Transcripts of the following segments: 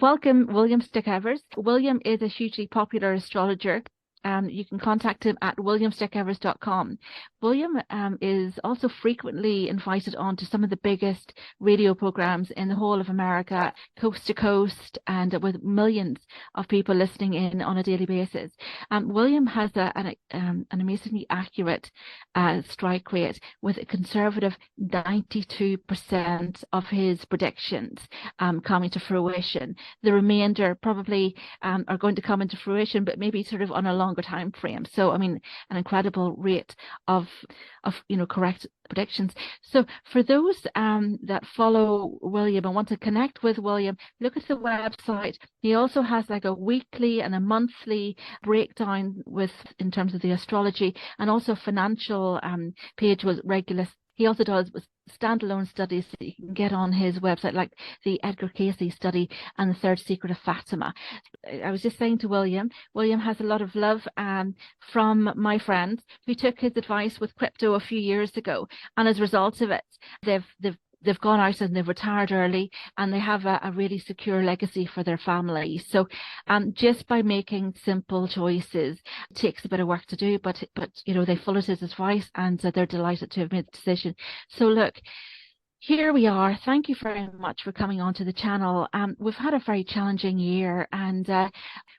Welcome, William Stickevers. William is a hugely popular astrologer. You can contact him at williamstickevers.com. William is also frequently invited on to some of the biggest radio programs in the whole of America, coast to coast, and with millions of people listening in on a daily basis. William has an amazingly accurate strike rate, with a conservative 92% of his predictions coming to fruition. The remainder probably are going to come into fruition, but maybe sort of on a longer time frame. So, I mean, an incredible rate of correct predictions. So for those that follow William and want to connect with William, look at the website. He also has like a weekly and a monthly breakdown in terms of the astrology, and also financial page with regular. He also does standalone studies that you can get on his website, like the Edgar Cayce study and the Third Secret of Fatima. I was just saying to William has a lot of love from my friends who took his advice with crypto a few years ago, and as a result of it, they've gone out and they've retired early, and they have a really secure legacy for their families. So just by making simple choices, it takes a bit of work to do, but they followed his advice, and they're delighted to have made the decision. So look, here we are. Thank you very much for coming onto the channel. We've had a very challenging year, and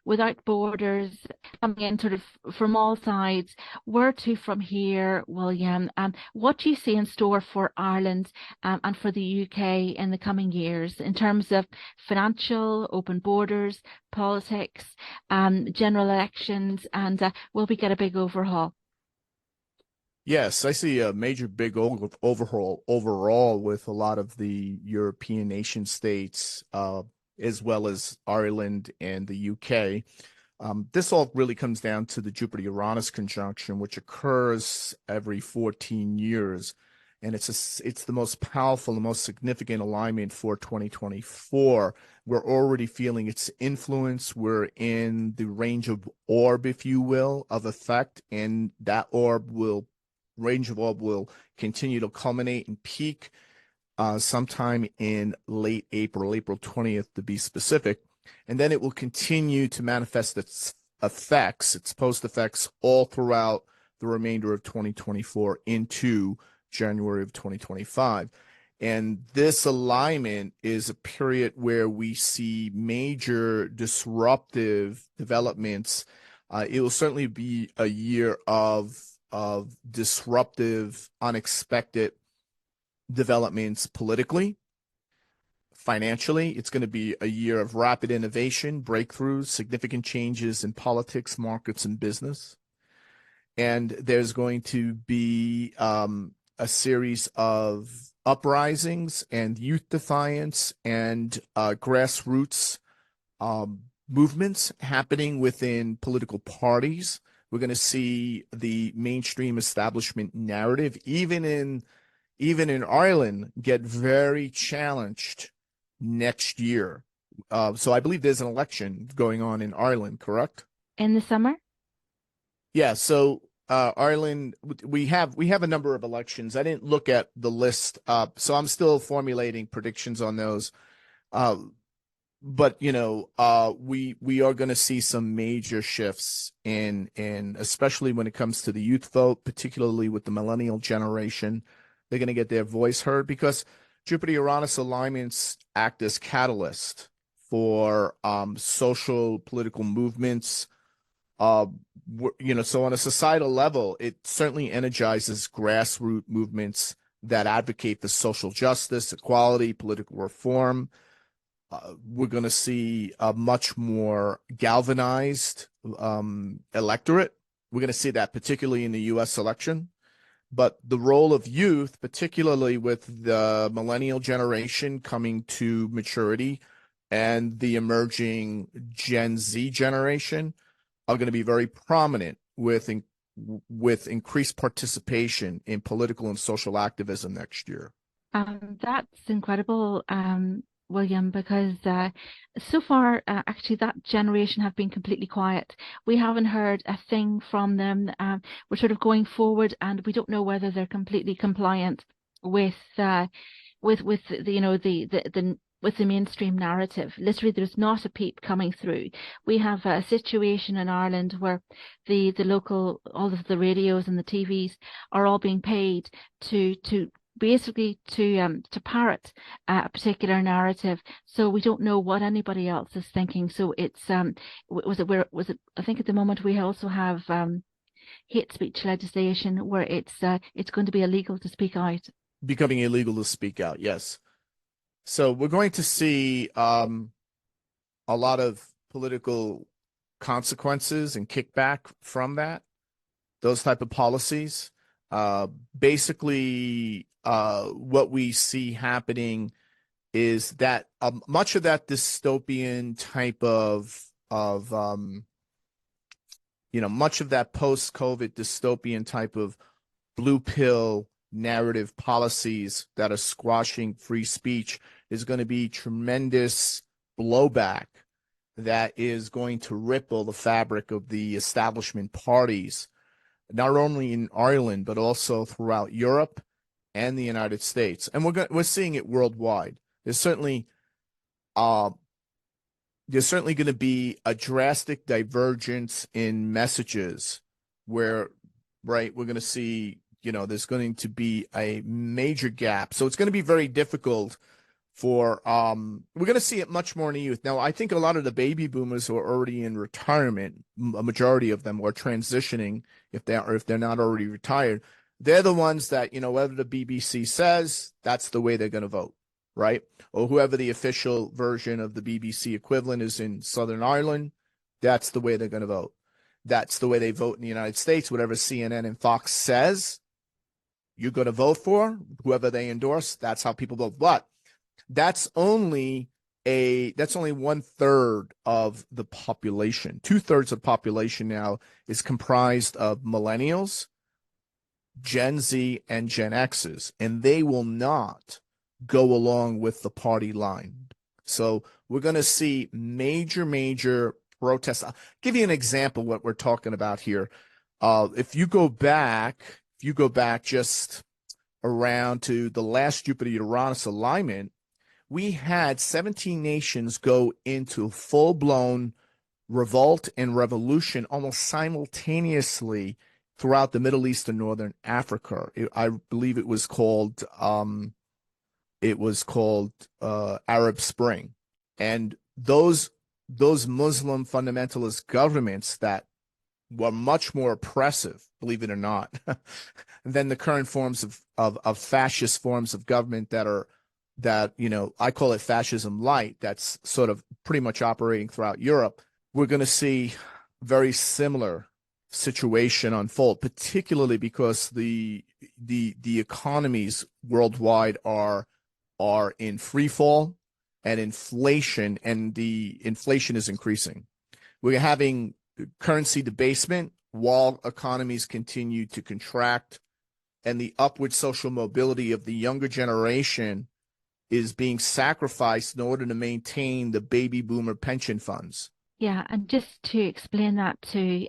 without borders coming in sort of from all sides, where to from here, William? What do you see in store for Ireland and for the UK in the coming years in terms of financial, open borders, politics, general elections, and will we get a big overhaul? Yes, I see a major big overhaul overall with a lot of the European nation states, as well as Ireland and the UK. This all really comes down to the Jupiter-Uranus conjunction, which occurs every 14 years. And it's the most powerful, the most significant alignment for 2024. We're already feeling its influence. We're in the range of orb, if you will, of effect, and that range of orb will continue to culminate and peak sometime in late April 20th to be specific. And then it will continue to manifest its effects, its post effects, all throughout the remainder of 2024 into January of 2025. And this alignment is a period where we see major disruptive developments. It will certainly be a year of disruptive, unexpected developments politically, financially. It's going to be a year of rapid innovation, breakthroughs, significant changes in politics, markets, and business. And there's going to be a series of uprisings and youth defiance and grassroots movements happening within political parties. We're going to see the mainstream establishment narrative, even in Ireland, get very challenged next year. So I believe there's an election going on in Ireland, correct? In the summer? Yeah. So Ireland, we have a number of elections. I didn't look at the list, so I'm still formulating predictions on those. But we are going to see some major shifts in especially when it comes to the youth vote, particularly with the millennial generation. They're going to get their voice heard because Jupiter-Uranus alignments act as catalyst for social political movements. So on a societal level, it certainly energizes grassroots movements that advocate for social justice, equality, political reform. We're going to see a much more galvanized electorate. We're going to see that particularly in the U.S. election. But the role of youth, particularly with the millennial generation coming to maturity and the emerging Gen Z generation, are going to be very prominent with increased participation in political and social activism next year. That's incredible, William, because so far, actually, that generation have been completely quiet. We haven't heard a thing from them. We're sort of going forward, and we don't know whether they're completely compliant with the with the mainstream narrative. Literally, there's not a peep coming through. We have a situation in Ireland where the local, all of the radios and the TVs are all being paid to basically to parrot a particular narrative. So we don't know what anybody else is thinking. So it's was it I think at the moment we also have hate speech legislation where it's going to be illegal to speak out. Becoming illegal to speak out, yes. So we're going to see a lot of political consequences and kickback from that, those type of policies. Basically, what we see happening is that much of that dystopian type of much of that post-COVID dystopian type of blue pill narrative policies that are squashing free speech is going to be tremendous blowback that is going to ripple the fabric of the establishment parties, not only in Ireland, but also throughout Europe and the United States. And we're seeing it worldwide. There's certainly going to be a drastic divergence in messages where, right, we're going to see, there's going to be a major gap. So it's going to be very difficult for, we're going to see it much more in the youth. Now, I think a lot of the baby boomers who are already in retirement, a majority of them are transitioning if they're not already retired. They're the ones that, whatever the BBC says, that's the way they're going to vote, right? Or whoever the official version of the BBC equivalent is in Southern Ireland, that's the way they're going to vote. That's the way they vote in the United States. Whatever CNN and Fox says, you're going to vote for, whoever they endorse, that's how people vote. But that's only 1/3 of the population. 2/3 of the population now is comprised of millennials, Gen Z, and Gen X's, and they will not go along with the party line. So we're going to see major protests. I'll give you an example of what we're talking about here. If you go back just around to the last Jupiter-Uranus alignment, we had 17 nations go into full-blown revolt and revolution almost simultaneously throughout the Middle East and Northern Africa. I believe it was called Arab Spring. And those Muslim fundamentalist governments that were much more oppressive, believe it or not, than the current forms of fascist forms of government that I call it fascism light, that's sort of pretty much operating throughout Europe. We're going to see very similar situation unfold, particularly because the economies worldwide are in free fall, and the inflation is increasing. We're having currency debasement while economies continue to contract, and the upward social mobility of the younger generation is being sacrificed in order to maintain the baby boomer pension funds. Yeah, and just to explain that to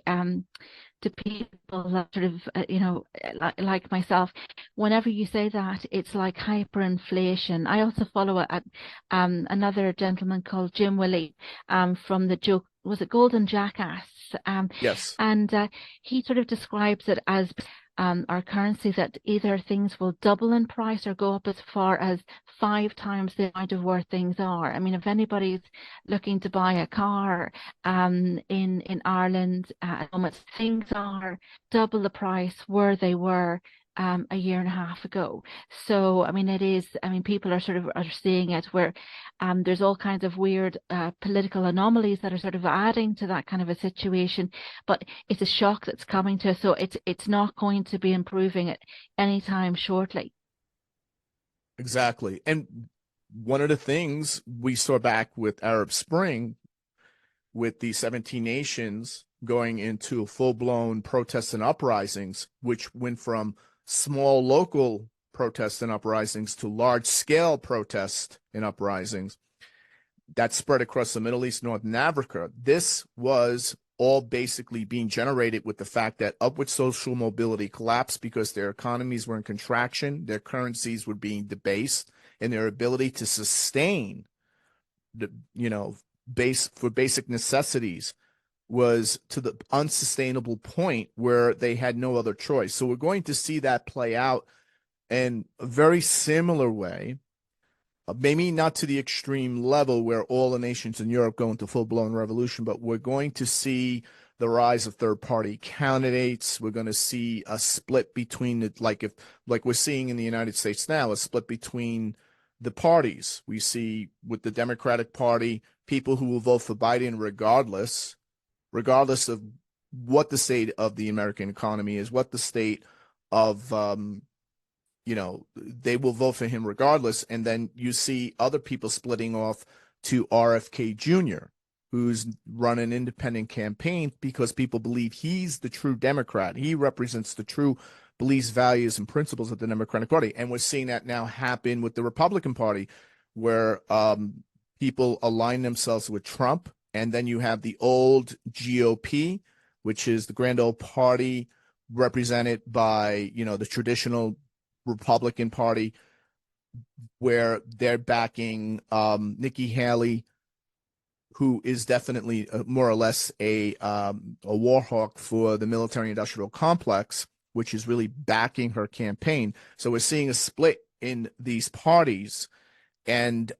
people that sort of like myself, whenever you say that, it's like hyperinflation. I also follow another gentleman called Jim Willie from the joke, was it Golden Jackass? Yes. And he sort of describes it as our currency, that either things will double in price or go up as far as 5 times the amount of where things are. I mean, if anybody's looking to buy a car in Ireland at the moment, things are double the price where they were a year and a half ago. So, I mean, people are seeing it where there's all kinds of weird political anomalies that are sort of adding to that kind of a situation, but it's a shock that's coming to us. So it's not going to be improving it anytime shortly. Exactly. And one of the things we saw back with Arab Spring, with the 17 nations going into full-blown protests and uprisings, which went from small local protests and uprisings to large-scale protests and uprisings that spread across the Middle East, Northern Africa. This was all basically being generated with the fact that upward social mobility collapsed because their economies were in contraction, their currencies were being debased, and their ability to sustain you know, basic necessities was to the unsustainable point where they had no other choice. So we're going to see that play out in a very similar way, maybe not to the extreme level where all the nations in Europe go into full-blown revolution, but we're going to see the rise of third-party candidates. We're going to see a split between the, like we're seeing in the United States now, a split between the parties. We see with the Democratic Party, people who will vote for Biden regardless of what the state of the American economy is, what the state of, they will vote for him regardless. And then you see other people splitting off to RFK Jr., who's run an independent campaign because people believe he's the true Democrat. He represents the true beliefs, values, and principles of the Democratic Party. And we're seeing that now happen with the Republican Party, where people align themselves with Trump. And then you have the old GOP, which is the grand old party represented by, the traditional Republican Party, where they're backing Nikki Haley, who is definitely more or less a war hawk for the military-industrial complex, which is really backing her campaign. So we're seeing a split in these parties, and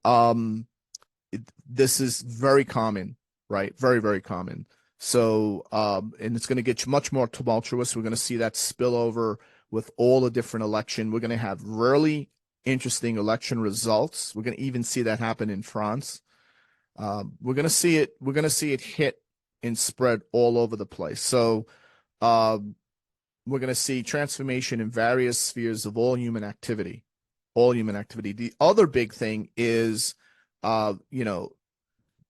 this is very common, right? Very, very common. So, and it's going to get much more tumultuous. We're going to see that spill over with all the different election. We're going to have really interesting election results. We're going to even see that happen in France. We're going to see it. We're going to see it hit and spread all over the place. So, we're going to see transformation in various spheres of all human activity. All human activity. The other big thing is,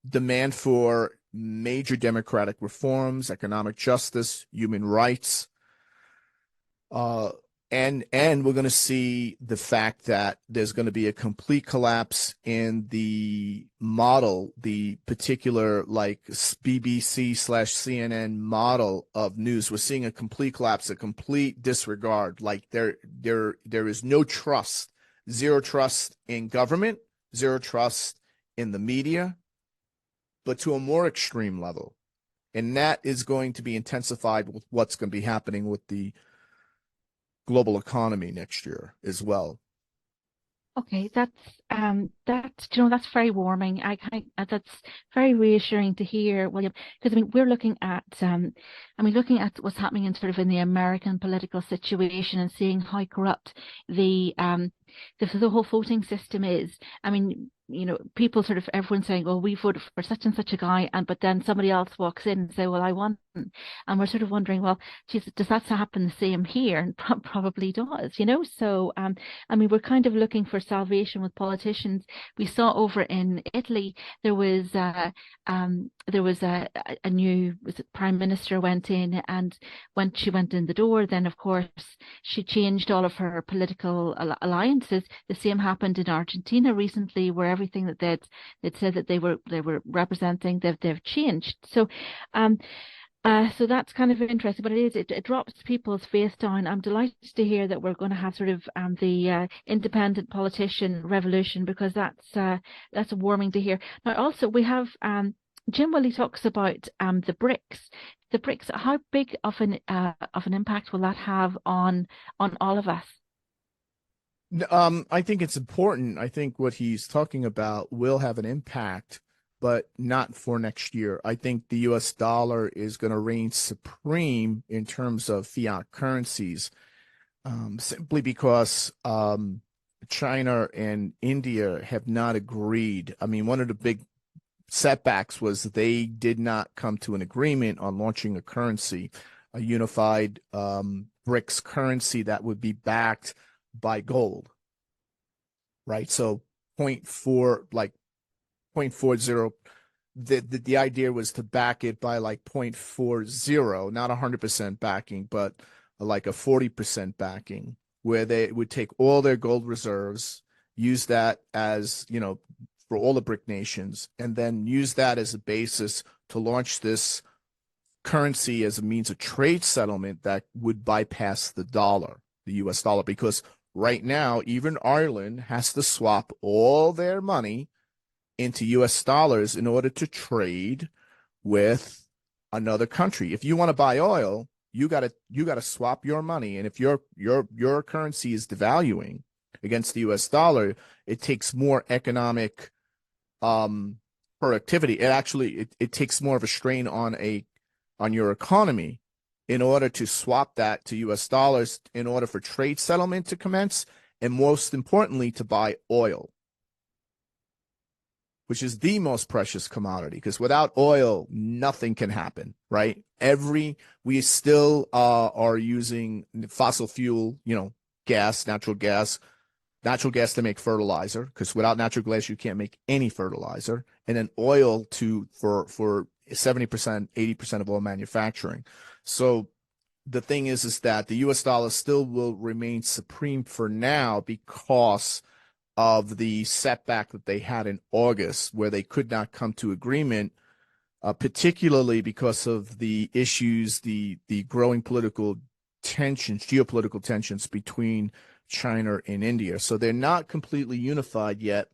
demand for major democratic reforms, economic justice, human rights. And we're going to see the fact that there's going to be a complete collapse in the model, the particular like BBC/CNN model of news. We're seeing a complete collapse, a complete disregard. Like there is no trust, zero trust in government, zero trust in the media, but to a more extreme level. And that is going to be intensified with what's going to be happening with the global economy next year as well. Okay, that's very warming. That's very reassuring to hear, William, because we're looking at looking at what's happening in sort of in the American political situation and seeing how corrupt the whole voting system is. People sort of, everyone's saying, "Oh, we voted for such and such a guy," but then somebody else walks in and say, "Well, I won," and we're sort of wondering, well, geez, does that happen the same here? And probably does, So, we're kind of looking for salvation with politicians. We saw over in Italy there was a new prime minister went in, and when she went in the door, then of course she changed all of her political alliances. The same happened in Argentina recently, where everything that they'd said that they were representing, they've changed. So so that's kind of interesting, but it drops people's faith down. I'm delighted to hear that we're going to have sort of the independent politician revolution, because that's warming to hear. Now also we have Jim Willie talks about the BRICS. The BRICS, how big of an impact will that have on all of us? I think it's important. I think what he's talking about will have an impact, but not for next year. I think the US dollar is going to reign supreme in terms of fiat currencies, simply because China and India have not agreed. One of the big setbacks was that they did not come to an agreement on launching a currency, a unified BRICS currency that would be backed by gold, right? So 0.40, the idea was to back it by like 0.40, not 100% backing, but like a 40% backing, where they would take all their gold reserves, use that as, for all the BRIC nations, and then use that as a basis to launch this currency as a means of trade settlement that would bypass the dollar, the US dollar, because right now, even Ireland has to swap all their money into US dollars in order to trade with another country. If you want to buy oil, you gotta swap your money. And if your currency is devaluing against the US dollar, it takes more economic productivity. It takes more of a strain on your economy in order to swap that to US dollars in order for trade settlement to commence, and most importantly, to buy oil, which is the most precious commodity, because without oil, nothing can happen, right? We still are using fossil fuel, gas, natural gas to make fertilizer, because without natural gas, you can't make any fertilizer, and then oil for 70%, 80% of all manufacturing. So the thing is that the US dollar still will remain supreme for now because of the setback that they had in August, where they could not come to agreement, particularly because of the issues, the growing geopolitical tensions between China and India. So they're not completely unified yet.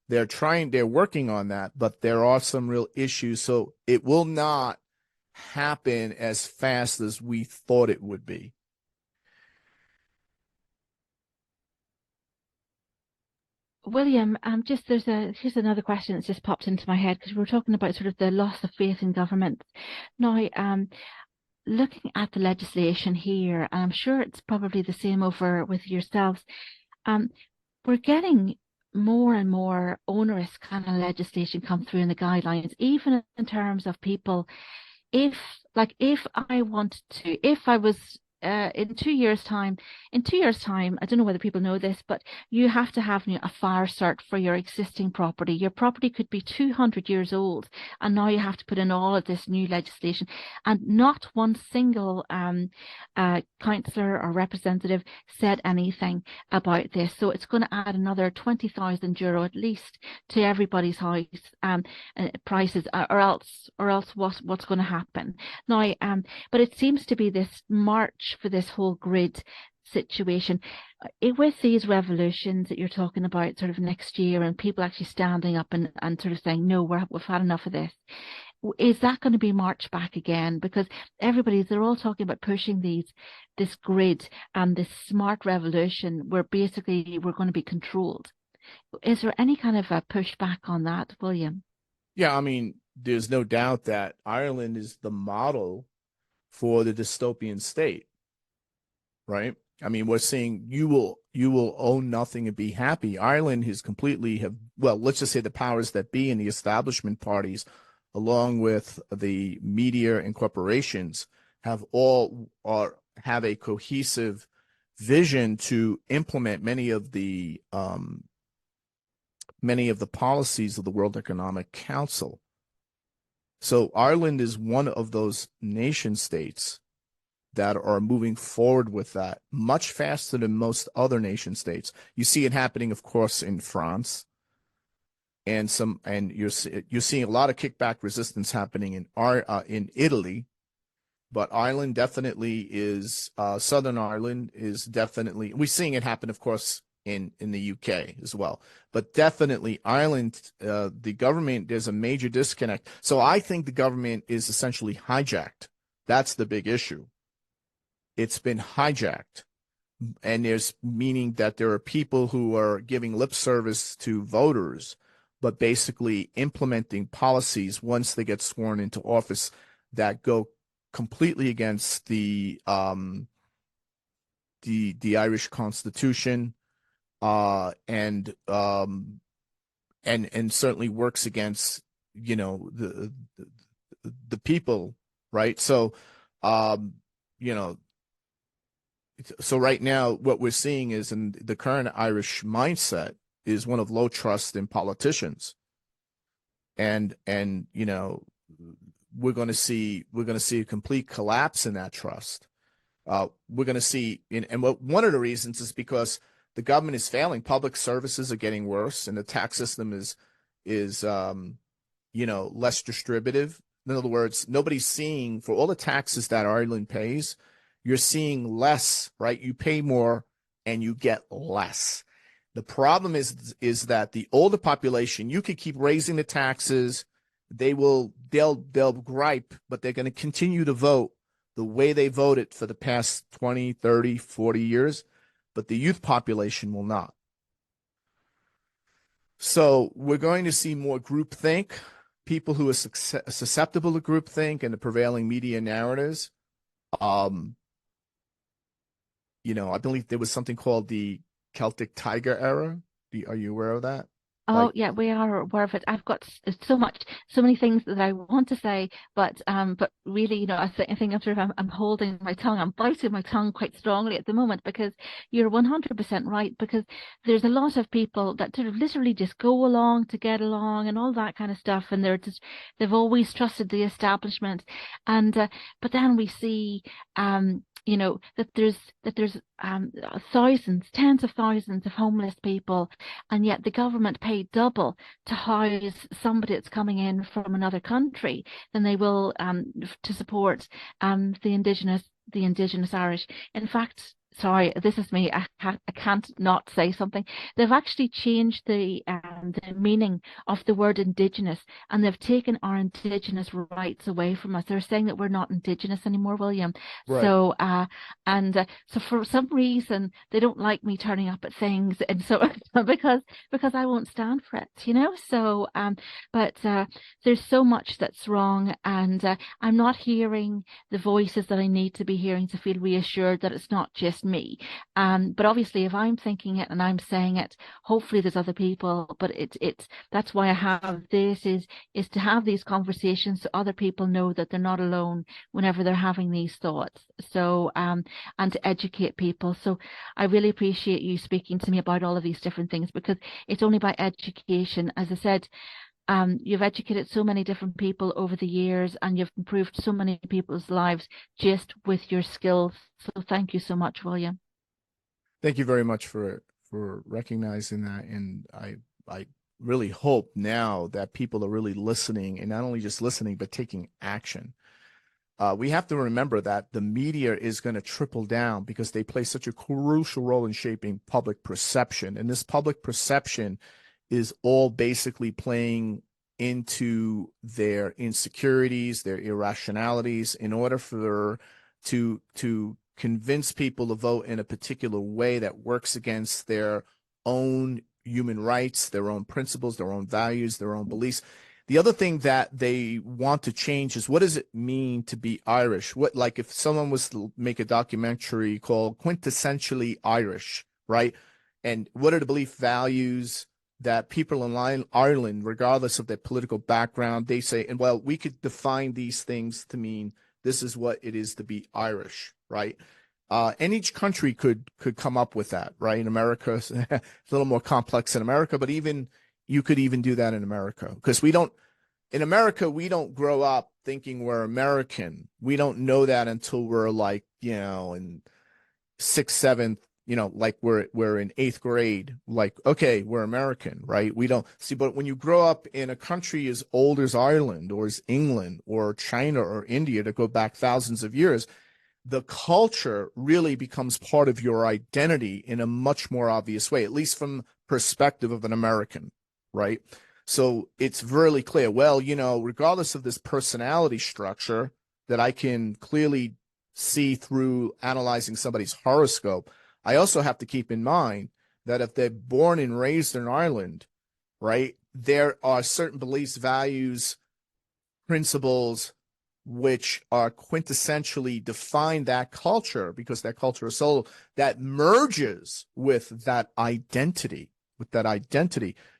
They're working on that, but there are some real issues. So it will not happen as fast as we thought it would be. William, here's another question that's just popped into my head because we're talking about sort of the loss of faith in governments. Now, looking at the legislation here, and I'm sure it's probably the same over with yourselves, we're getting more and more onerous kind of legislation come through in the guidelines, even in terms of people. If if I was in 2 years' time, I don't know whether people know this, but you have to have a fire cert for your existing property. Your property could be 200 years old, and now you have to put in all of this new legislation. And not one single councillor or representative said anything about this. So it's going to add another €20,000 at least to everybody's house prices, or else what's going to happen now? But it seems to be this march for this whole grid situation. With these revolutions that you're talking about sort of next year, and people actually standing up and sort of saying, no, we've had enough of this, is that going to be marched back again? Because they're all talking about pushing this grid and this smart revolution where basically we're going to be controlled. Is there any kind of a pushback on that, William? Yeah, I mean, there's no doubt that Ireland is the model for the dystopian state, right? I mean, we're seeing you will own nothing and be happy. Ireland has let's just say the powers that be and the establishment parties, along with the media and corporations, have a cohesive vision to implement many of the policies of the World Economic Council. So Ireland is one of those nation states that are moving forward with that much faster than most other nation states. You see it happening, of course, in France, and you're seeing a lot of kickback resistance happening in Italy. But Ireland definitely is Southern Ireland is definitely, we're seeing it happen, of course, in the UK as well. But definitely Ireland, the government, there's a major disconnect. So I think the government is essentially hijacked. That's the big issue. It's been hijacked. And meaning that there are people who are giving lip service to voters, but basically implementing policies once they get sworn into office that go completely against the Irish Constitution, and certainly works against the people, right? So so right now what we're seeing is, in the current Irish mindset, is one of low trust in politicians, and we're going to see a complete collapse in that trust. We're going to see, one of the reasons is because the government is failing. Public services are getting worse, and the tax system is less distributive. In other words, nobody's seeing, for all the taxes that Ireland pays, you're seeing less, right? You pay more and you get less. The problem is that the older population, you could keep raising the taxes, they'll gripe, but they're going to continue to vote the way they voted for the past 20, 30, 40 years, but the youth population will not. So we're going to see more groupthink, people who are susceptible to groupthink and the prevailing media narratives. I believe there was something called the Celtic Tiger era. Are you aware of that? Oh, yeah, we are aware of it. I've got so many things that I want to say, but really, I think I'm holding my tongue. I'm biting my tongue quite strongly at the moment because you're 100% right. Because there's a lot of people that sort of literally just go along to get along and all that kind of stuff, and they've always trusted the establishment, and but then we see that there's thousands, tens of thousands of homeless people, and yet the government pay double to house somebody that's coming in from another country than they will to support the indigenous Irish. In fact, sorry, this is me. I can't not say something. They've actually changed the meaning of the word indigenous, and they've taken our indigenous rights away from us. They're saying that we're not indigenous anymore, William. Right. So so for some reason they don't like me turning up at things, and so because I won't stand for it, So but there's so much that's wrong, and I'm not hearing the voices that I need to be hearing to feel reassured that it's not just me. But obviously, if I'm thinking it and I'm saying it, hopefully there's other people. But that's why I have this is to have these conversations so other people know that they're not alone whenever they're having these thoughts. So and to educate people. So I really appreciate you speaking to me about all of these different things, because it's only by education, as I said. You've educated so many different people over the years, and you've improved so many people's lives just with your skills. So thank you so much, William. Thank you very much for recognizing that. And I really hope now that people are really listening, and not only just listening, but taking action. We have to remember that the media is going to triple down because they play such a crucial role in shaping public perception. And this public perception is all basically playing into their insecurities, their irrationalities, in order to convince people to vote in a particular way that works against their own human rights, their own principles, their own values, their own beliefs. The other thing that they want to change is, what does it mean to be Irish? Like if someone was to make a documentary called Quintessentially Irish, right? And what are the belief values that people in Ireland, regardless of their political background, they say, and well, we could define these things to mean this is what it is to be Irish, right? And each country could come up with that, right? In America, it's a little more complex in America, but you could even do that in America, because in America, we don't grow up thinking we're American. We don't know that until we're like, in sixth, seventh, like we're in eighth grade, like, okay, we're American, right? We don't see, but when you grow up in a country as old as Ireland or as England or China or India, to go back thousands of years, the culture really becomes part of your identity in a much more obvious way, at least from the perspective of an American, right? So it's really clear, well, regardless of this personality structure that I can clearly see through analyzing somebody's horoscope, I also have to keep in mind that if they're born and raised in Ireland, right, there are certain beliefs, values, principles, which are quintessentially define that culture, because that culture is so that merges with that identity.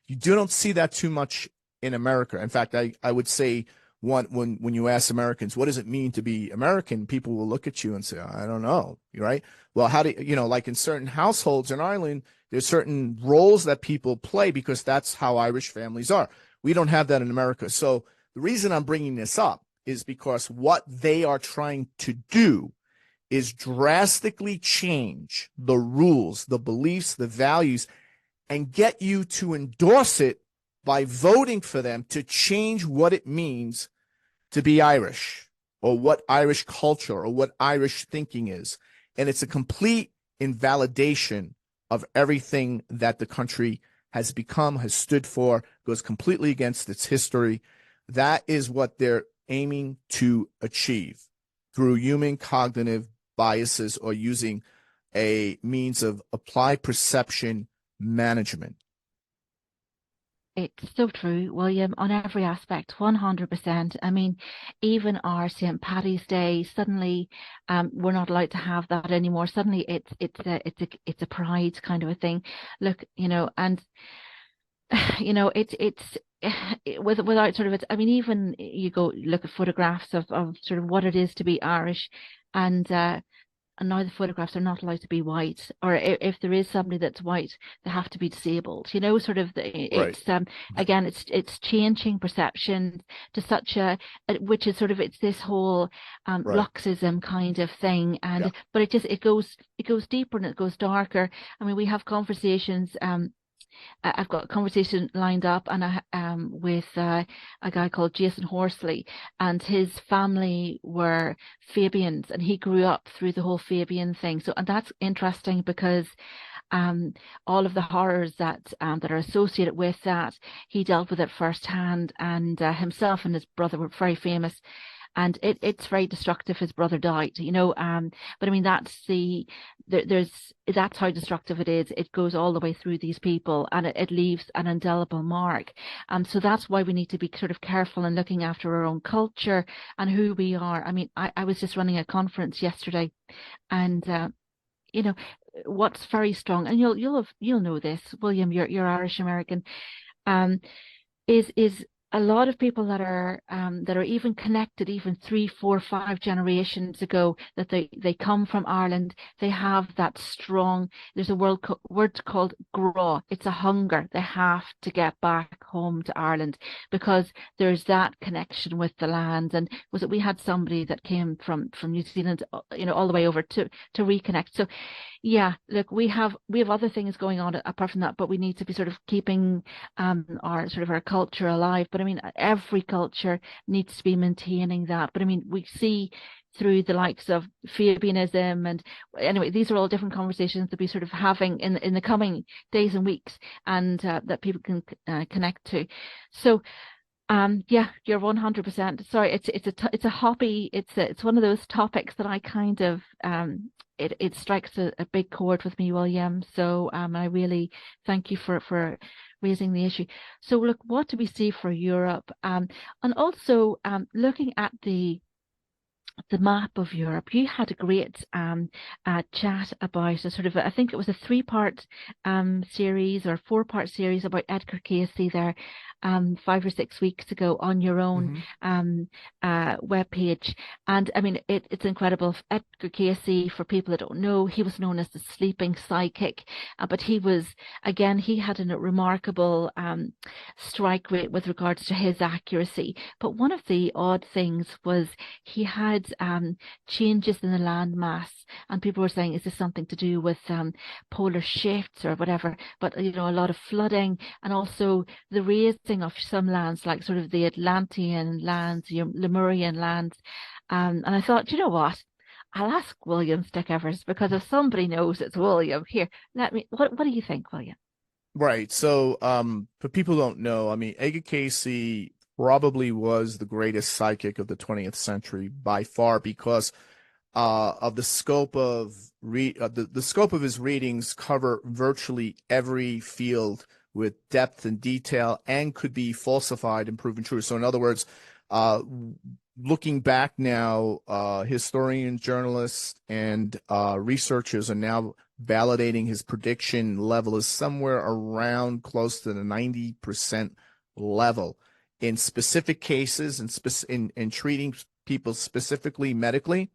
You don't see that too much in America. In fact, I would say when you ask Americans, what does it mean to be American? People will look at you and say, I don't know. Right? Well, how do like in certain households in Ireland, there's certain roles that people play because that's how Irish families are. We don't have that in America. So the reason I'm bringing this up is because what they are trying to do is drastically change the rules, the beliefs, the values, and get you to endorse it by voting for them to change what it means to be Irish, or what Irish culture or what Irish thinking is. And it's a complete invalidation of everything that the country has become, has stood for, goes completely against its history. That is what they're aiming to achieve through human cognitive biases or using a means of applied perception management. It's so true, William, on every aspect, 100%. I mean, even our St. Paddy's Day, suddenly we're not allowed to have that anymore. Suddenly it's a pride kind of a thing. Look, and it's without sort of I mean, even you go look at photographs of sort of what it is to be Irish, and now the photographs are not allowed to be white, or if there is somebody that's white, they have to be disabled. Sort of Right. it's again, it's changing perception to such which is sort of it's this whole Right. Luxism kind of thing, Yeah. but it goes deeper and it goes darker. I mean, we have conversations. I've got a conversation lined up and with a guy called Jason Horsley, and his family were Fabians, and he grew up through the whole Fabian thing. So, and that's interesting because all of the horrors that are associated with that, he dealt with it firsthand, and himself and his brother were very famous, and it's very destructive. His brother died, but I mean that's how destructive it is. It goes all the way through these people, and it leaves an indelible mark. So that's why we need to be sort of careful in looking after our own culture and who we are. I mean, I was just running a conference yesterday, and you know what's very strong, and you'll know this, William. You're Irish American. Um, is a lot of people that are even connected even 3, 4, 5 generations ago, that they come from Ireland. They have that strong, there's a word called gra. It's a hunger. They have to get back home to Ireland because there's that connection with the land. And was it we had somebody that came from New Zealand, all the way over to reconnect. So yeah, look, we have other things going on apart from that, but we need to be sort of keeping our culture alive. But I mean, every culture needs to be maintaining that. But I mean, we see through the likes of Fabianism, and anyway, these are all different conversations to be sort of having in the coming days and weeks, and that people can connect to. So yeah, you're 100%. Sorry, it's a hobby. It's one of those topics that I kind of it strikes a big chord with me, William. So I really thank you for raising the issue. So look, what do we see for Europe? And also looking at the map of Europe. You had a great chat about a sort of, I think it was a 3-part series or 4-part series about Edgar Cayce there 5 or 6 weeks ago on your own webpage. And I mean, it's incredible. Edgar Cayce, for people that don't know, he was known as the sleeping psychic, but he had a remarkable strike rate with regards to his accuracy. But one of the odd things was he had changes in the landmass, and people were saying, is this something to do with polar shifts or whatever? But a lot of flooding, and also the raising of some lands, like sort of the Atlantean lands, your Lemurian lands. And I thought, you know what? I'll ask William Stickevers, because if somebody knows, it's William. Here, what do you think, William? Right. So, for people who don't know, I mean, Edgar Cayce probably was the greatest psychic of the 20th century by far, because of the scope of the scope of his readings cover virtually every field with depth and detail, and could be falsified and proven true. So, in other words, looking back now, historians, journalists, and researchers are now validating his prediction level is somewhere around close to the 90% level in specific cases, and in treating people specifically medically,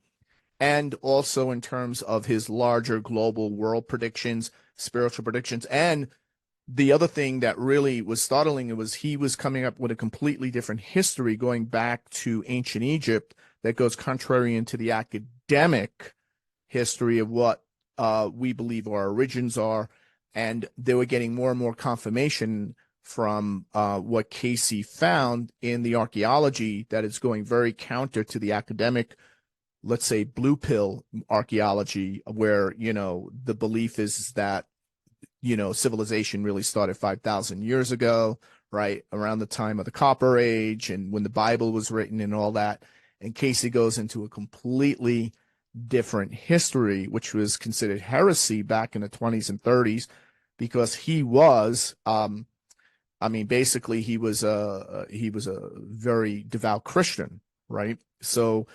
and also in terms of his larger global world predictions, spiritual predictions. And the other thing that really was startling was he was coming up with a completely different history going back to ancient Egypt that goes contrary into the academic history of what we believe our origins are. And they were getting more and more confirmation from what Cayce found in the archaeology that is going very counter to the academic, let's say, blue pill archaeology, where, the belief is that civilization really started 5,000 years ago, right? Around the time of the Copper Age and when the Bible was written and all that. And Cayce goes into a completely different history, which was considered heresy back in the 20s and 30s, because he was, basically he was a very devout Christian, right? So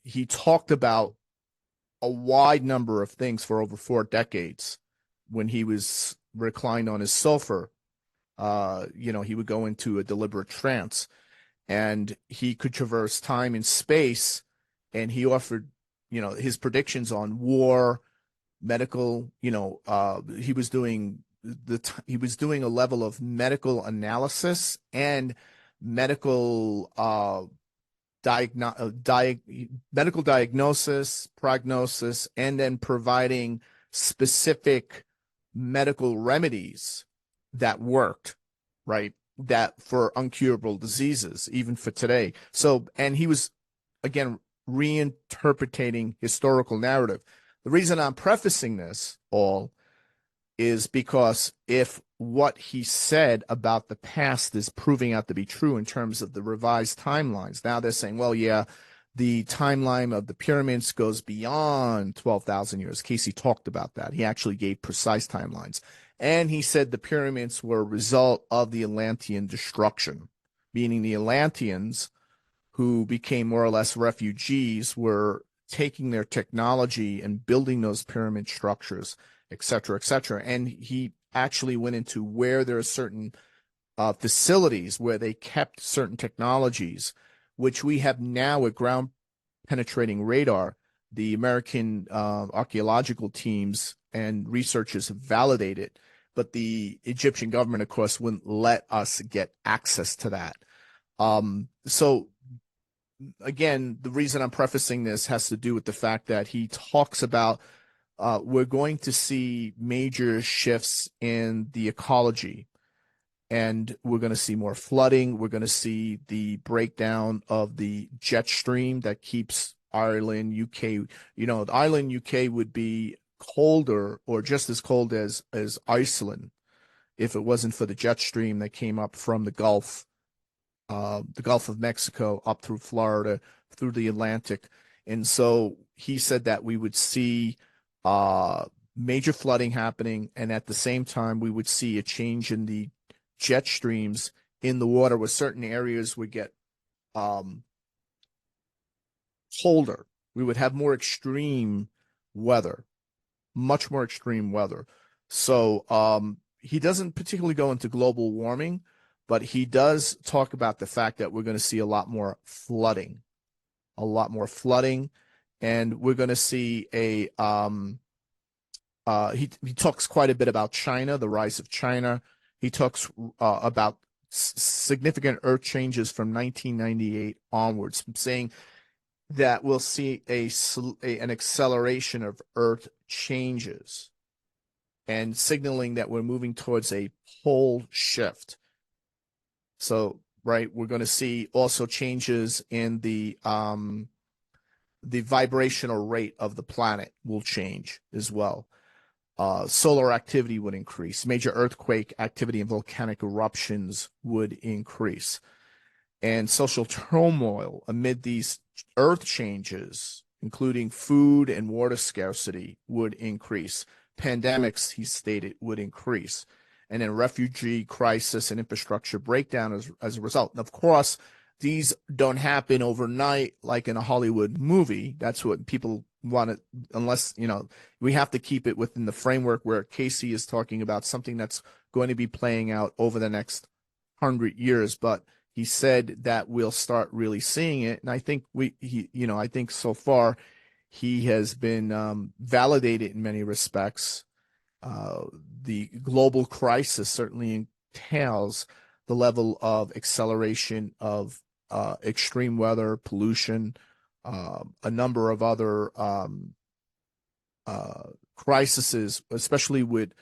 he talked about a wide number of things for over 4 decades when he was reclined on his sofa. He would go into a deliberate trance, and he could traverse time and space, and he offered, his predictions on war, medical, he was doing a level of medical analysis and medical medical diagnosis, prognosis, and then providing specific medical remedies that worked, right? That for uncurable diseases, even for today. So, and he was, again, reinterpreting historical narrative. The reason I'm prefacing this all is because if what he said about the past is proving out to be true in terms of the revised timelines, now they're saying, well, yeah, the timeline of the pyramids goes beyond 12,000 years. Cayce talked about that. He actually gave precise timelines. And he said the pyramids were a result of the Atlantean destruction, meaning the Atlanteans, who became more or less refugees, were taking their technology and building those pyramid structures, et cetera, et cetera. And he actually went into where there are certain facilities where they kept certain technologies, which we have now with ground penetrating radar. The American archaeological teams and researchers have validated, but the Egyptian government, of course, wouldn't let us get access to that. So again, the reason I'm prefacing this has to do with the fact that he talks about we're going to see major shifts in the ecology, and we're going to see more flooding. We're going to see the breakdown of the jet stream that keeps Ireland, UK. Ireland, UK would be colder or just as cold as Iceland if it wasn't for the jet stream that came up from the Gulf of Mexico up through Florida, through the Atlantic. And so he said that we would see major flooding happening, and at the same time, we would see a change in the jet streams in the water, where certain areas would get colder. We would have more extreme weather, much more extreme weather. So he doesn't particularly go into global warming, but he does talk about the fact that we're going to see a lot more flooding, and we're going to see he talks quite a bit about China, the rise of China. He talks about significant earth changes from 1998 onwards, saying that we'll see an acceleration of earth changes and signaling that we're moving towards a pole shift. So, right, we're going to see also changes in the vibrational rate of the planet will change as well. Solar activity would increase. Major earthquake activity and volcanic eruptions would increase. And social turmoil amid these earth changes, including food and water scarcity, would increase. Pandemics, he stated, would increase. And then refugee crisis and infrastructure breakdown as a result. And of course, these don't happen overnight like in a Hollywood movie. That's what people want to, unless, we have to keep it within the framework where Cayce is talking about something that's going to be playing out over the next 100 years. But he said that we'll start really seeing it. And I think I think so far he has been validated in many respects. The global crisis certainly entails the level of acceleration of extreme weather, pollution, a number of other crises, especially with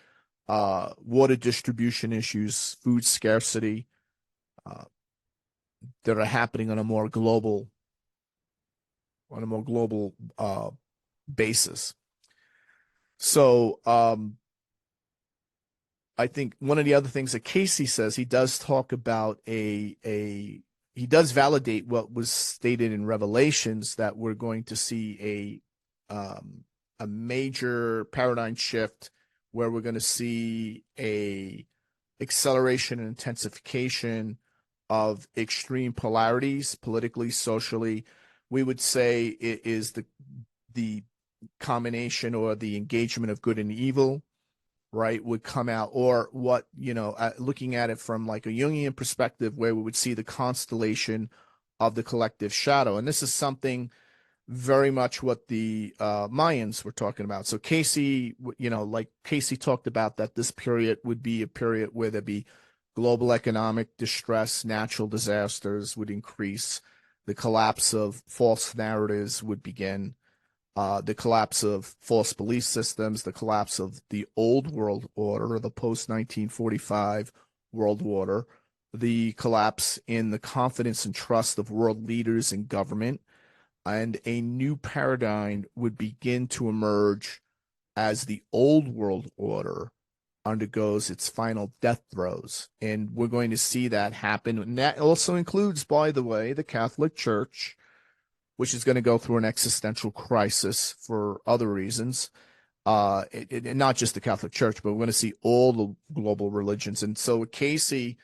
water distribution issues, food scarcity, that are happening on a more global basis. So I think one of the other things that Cayce says, he does talk about he does validate what was stated in Revelations, that we're going to see a major paradigm shift where we're going to see a acceleration and intensification of extreme polarities politically, socially. We would say it is the combination or the engagement of good and evil, right, would come out, or what, looking at it from like a Jungian perspective, where we would see the constellation of the collective shadow. And this is something very much what the Mayans were talking about. So Cayce, like Cayce talked about, that this period would be a period where there'd be global economic distress, natural disasters would increase, the collapse of false narratives would begin, the collapse of false belief systems, the collapse of the old world order, the post-1945 world order, the collapse in the confidence and trust of world leaders and government, and a new paradigm would begin to emerge as the old world order undergoes its final death throes. And we're going to see that happen. And that also includes, by the way, the Catholic Church, which is going to go through an existential crisis for other reasons. Not just the Catholic Church, but we're going to see all the global religions. And so Cayce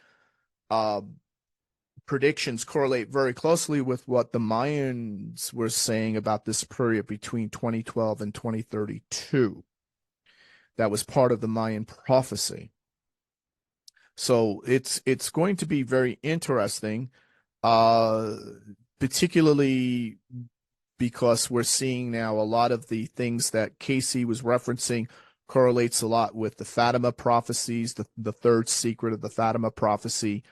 predictions correlate very closely with what the Mayans were saying about this period between 2012 and 2032. That was part of the Mayan prophecy. So it's going to be very interesting, particularly because we're seeing now a lot of the things that Cayce was referencing correlates a lot with the Fatima prophecies, the third secret of the Fatima prophecy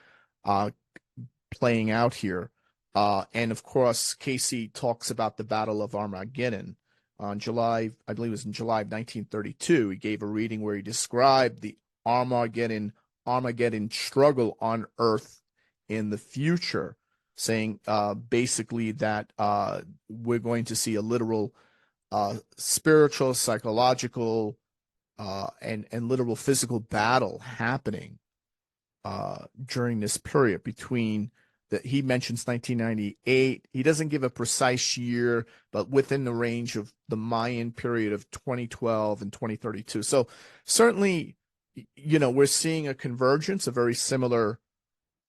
playing out here. And of course, Cayce talks about the Battle of Armageddon on July, I believe it was in July of 1932. He gave a reading where he described the Armageddon struggle on Earth in the future, saying basically that we're going to see a literal spiritual, psychological, and literal physical battle happening during this period between that. He mentions 1998. He doesn't give a precise year, but within the range of the Mayan period of 2012 and 2032. So certainly, we're seeing a convergence, a very similar,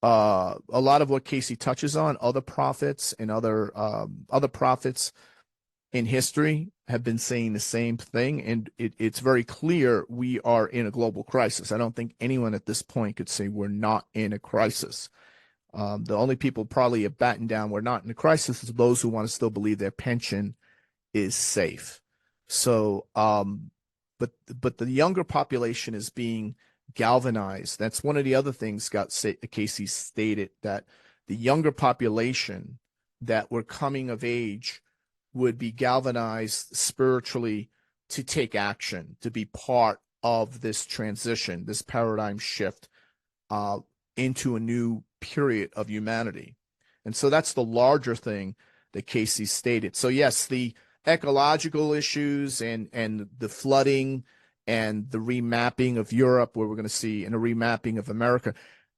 a lot of what Cayce touches on, other prophets and other prophets in history have been saying the same thing. And it's very clear we are in a global crisis. I don't think anyone at this point could say we're not in a crisis. The only people probably have battened down we're not in a crisis is those who want to still believe their pension is safe. So, but the younger population is being galvanized. That's one of the other things Cayce stated, that the younger population that were coming of age would be galvanized spiritually to take action, to be part of this transition, this paradigm shift into a new period of humanity. And so that's the larger thing that Cayce stated. So yes, the ecological issues and the flooding and the remapping of Europe, where we're going to see, and a remapping of America,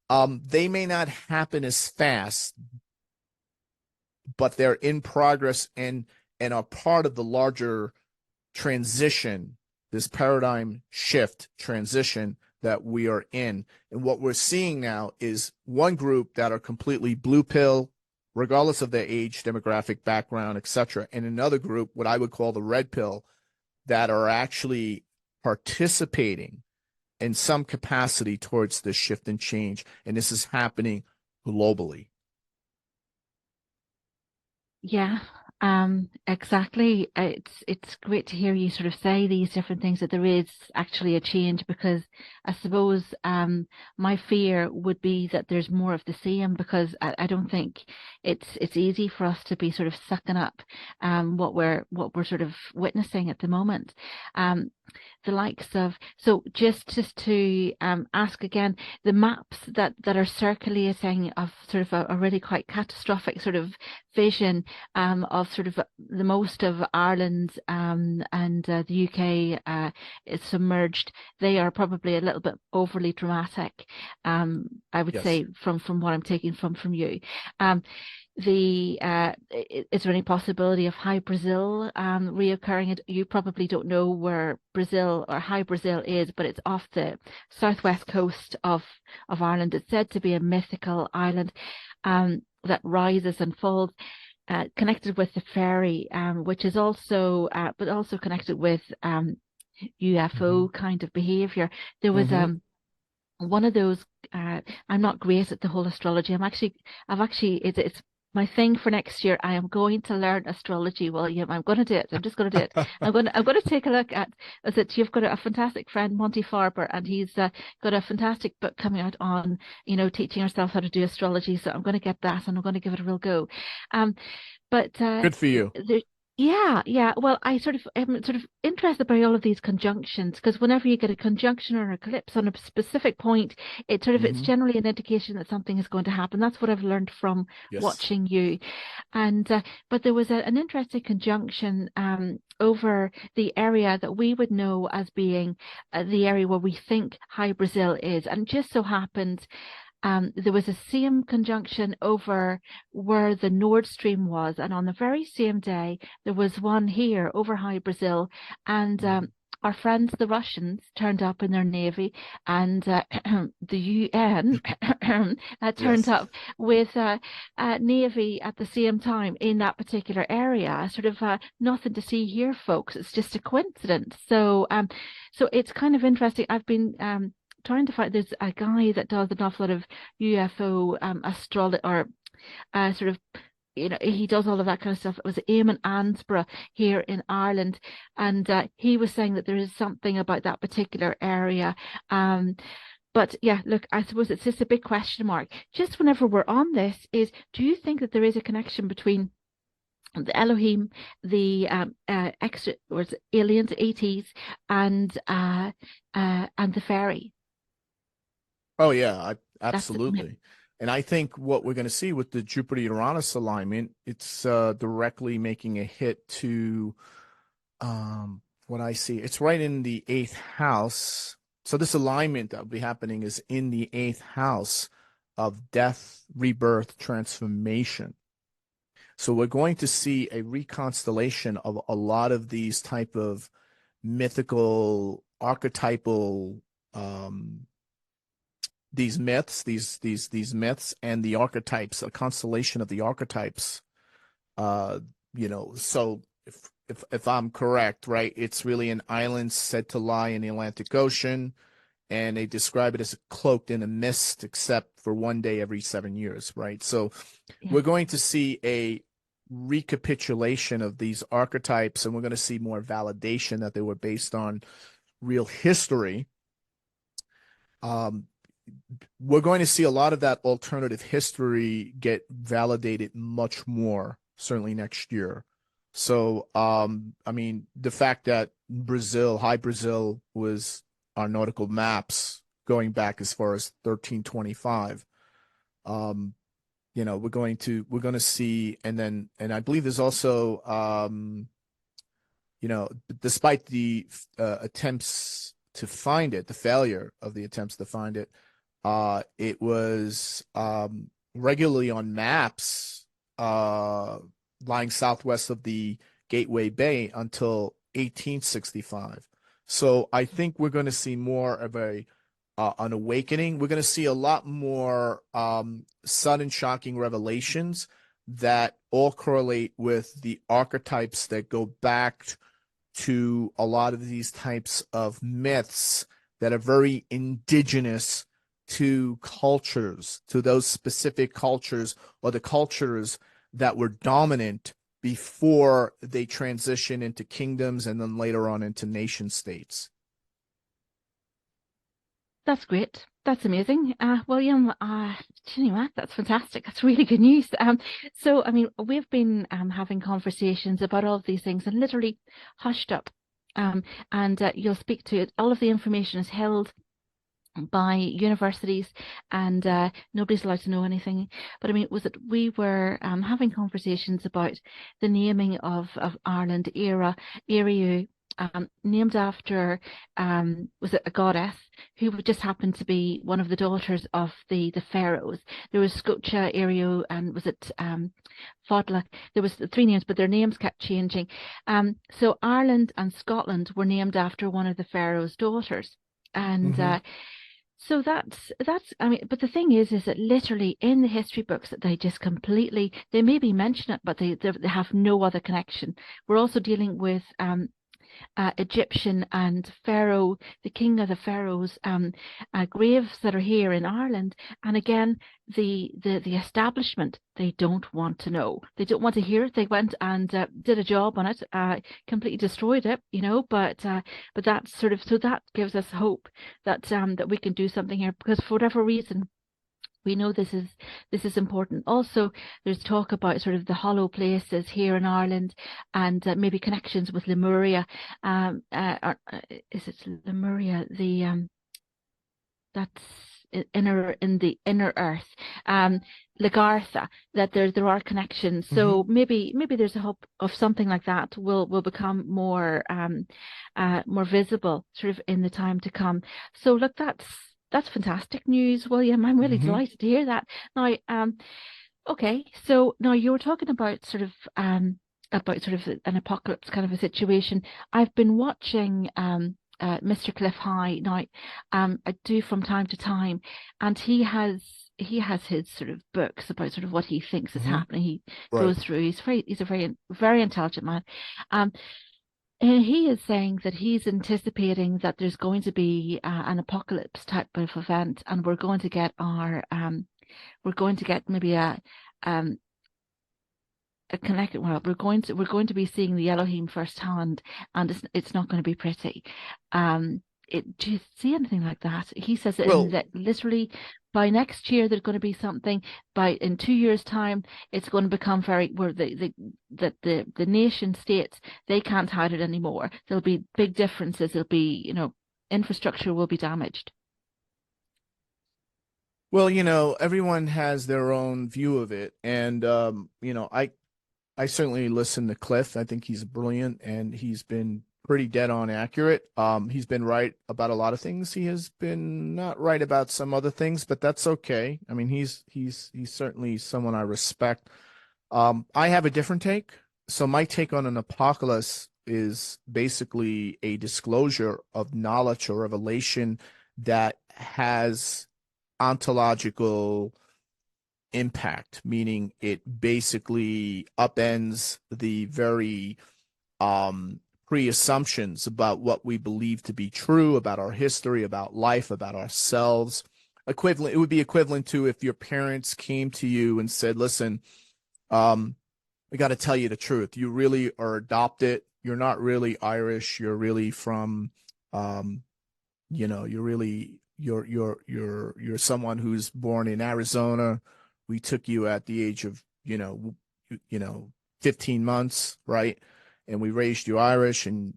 they may not happen as fast, but they're in progress and are part of the larger transition, this paradigm shift transition that we are in. And what we're seeing now is one group that are completely blue pill, regardless of their age, demographic, background, etc., and another group, what I would call the red pill, that are actually participating in some capacity towards this shift and change. And this is happening globally. Yeah, exactly. It's great to hear you sort of say these different things, that there is actually a change, because I suppose my fear would be that there's more of the same, because I don't think it's easy for us to be sort of sucking up what we're sort of witnessing at the moment. the likes of, so just to ask again, the maps that are circulating of sort of a really quite catastrophic sort of vision of sort of the most of Ireland and the UK is submerged. They are probably a little bit overly dramatic. I would Yes. say from what I'm taking from you. Is there any possibility of Hii Brazil reoccurring? You probably don't know where Brazil or Hii Brazil is, but it's off the southwest coast of Ireland. It's said to be a mythical island that rises and falls, connected with the fairy, which is also but also connected with UFO kind of behavior. There was one of those. I'm not great at the whole astrology. It's my thing for next year. I am going to learn astrology, William. I'm going to do it. I'm just going to do it. I'm going to take a look at. Is it you've got a fantastic friend, Monty Farber, and he's got a fantastic book coming out on teaching ourselves how to do astrology. So I'm going to get that, and I'm going to give it a real go. But Good for you. yeah. Well, I am sort of interested by all of these conjunctions, because whenever you get a conjunction or an eclipse on a specific point, it's generally an indication that something is going to happen. That's what I've learned from watching you. And but there was an interesting conjunction over the area that we would know as being the area where we think Hii Brazil is, and it just so happens. There was a same conjunction over where the Nord Stream was, and on the very same day, there was one here over Hii Brazil, and our friends, the Russians, turned up in their navy, and the UN turned up with a navy at the same time in that particular area. Sort of nothing to see here, folks. It's just a coincidence. So, so it's kind of interesting. I've been trying to find, there's a guy that does an awful lot of UFO astrology, or sort of, he does all of that kind of stuff. It was Eamon Ansborough here in Ireland, and he was saying that there is something about that particular area. But yeah, look, I suppose it's just a big question mark. Just whenever we're on this, do you think that there is a connection between the Elohim, the extra or aliens, ETs, and the fairy? Oh yeah, absolutely. And I think what we're going to see with the Jupiter-Uranus alignment, it's directly making a hit to what I see. It's right in the 8th house. So this alignment that will be happening is in the 8th house of death, rebirth, transformation. So we're going to see a reconstellation of a lot of these type of mythical, archetypal these myths, these myths and the archetypes, a constellation of the archetypes. So if I'm correct, right, it's really an island said to lie in the Atlantic Ocean, and they describe it as cloaked in a mist, except for one day every 7 years, right? So we're going to see a recapitulation of these archetypes, and we're going to see more validation that they were based on real history. We're going to see a lot of that alternative history get validated much more, certainly next year. So, I mean, the fact that Hii Brazil was on nautical maps going back as far as 1325, we're going to see, and I believe there's also, despite the attempts to find it, the failure of the attempts to find it, it was regularly on maps lying southwest of the Gateway Bay until 1865. So I think we're going to see more of an awakening. We're going to see a lot more sudden, shocking revelations that all correlate with the archetypes that go back to a lot of these types of myths that are very indigenous to cultures, to those specific cultures, or the cultures that were dominant before they transition into kingdoms and then later on into nation states. That's great. That's amazing. William, that's fantastic. That's really good news. So, I mean, we've been having conversations about all of these things and literally hushed up and you'll speak to it. All of the information is held by universities, and nobody's allowed to know anything. But I mean, was it we were having conversations about the naming of Ireland area, named after was it a goddess who would just happen to be one of the daughters of the pharaohs. There was Scotia, Erio, and was it Fodla? There was three names, but their names kept changing. So Ireland and Scotland were named after one of the pharaoh's daughters. And so that's I mean, but the thing is that literally in the history books that they just completely, they maybe mention it, but they have no other connection. We're also dealing with Egyptian and Pharaoh, the king of the pharaohs, graves that are here in Ireland. And again, the establishment, they don't want to know. They don't want to hear it. They went and did a job on it, completely destroyed it, but that's sort of, so that gives us hope that that we can do something here, because for whatever reason, we know this is important. Also, there's talk about sort of the hollow places here in Ireland, and maybe connections with Lemuria. Is it Lemuria? That's in the inner earth. Lagartha, that there are connections. So maybe there's a hope of something like that will become more more visible sort of in the time to come. So look, that's fantastic news, William. I'm really delighted to hear that. Now, okay, so now you were talking about sort of an apocalypse kind of a situation. I've been watching Mr. Cliff High now. I do from time to time, and he has his sort of books about sort of what he thinks is happening. He goes through. He's a very intelligent man. And he is saying that he's anticipating that there's going to be an apocalypse type of event, and we're going to get maybe a connected. Well, we're going to be seeing the Elohim firsthand, and it's not going to be pretty. Do you see anything like that? He says that literally by next year there's going to be something. In 2 years' time, it's going to become very where the nation states, they can't hide it anymore. There'll be big differences. There'll be infrastructure will be damaged. Well, everyone has their own view of it, and I certainly listen to Cliff. I think he's brilliant, and he's been pretty dead on accurate. He's been right about a lot of things. He has been not right about some other things, but that's okay. I mean, he's certainly someone I respect. I have a different take. So my take on an apocalypse is basically a disclosure of knowledge or revelation that has ontological impact, meaning it basically upends the very pre-assumptions about what we believe to be true about our history, about life, about ourselves. It would be equivalent to if your parents came to you and said, listen, we got to tell you the truth. You really are adopted. You're not really Irish. You're really from, you're someone who's born in Arizona. We took you at the age of, 15 months, right? And we raised you Irish, and,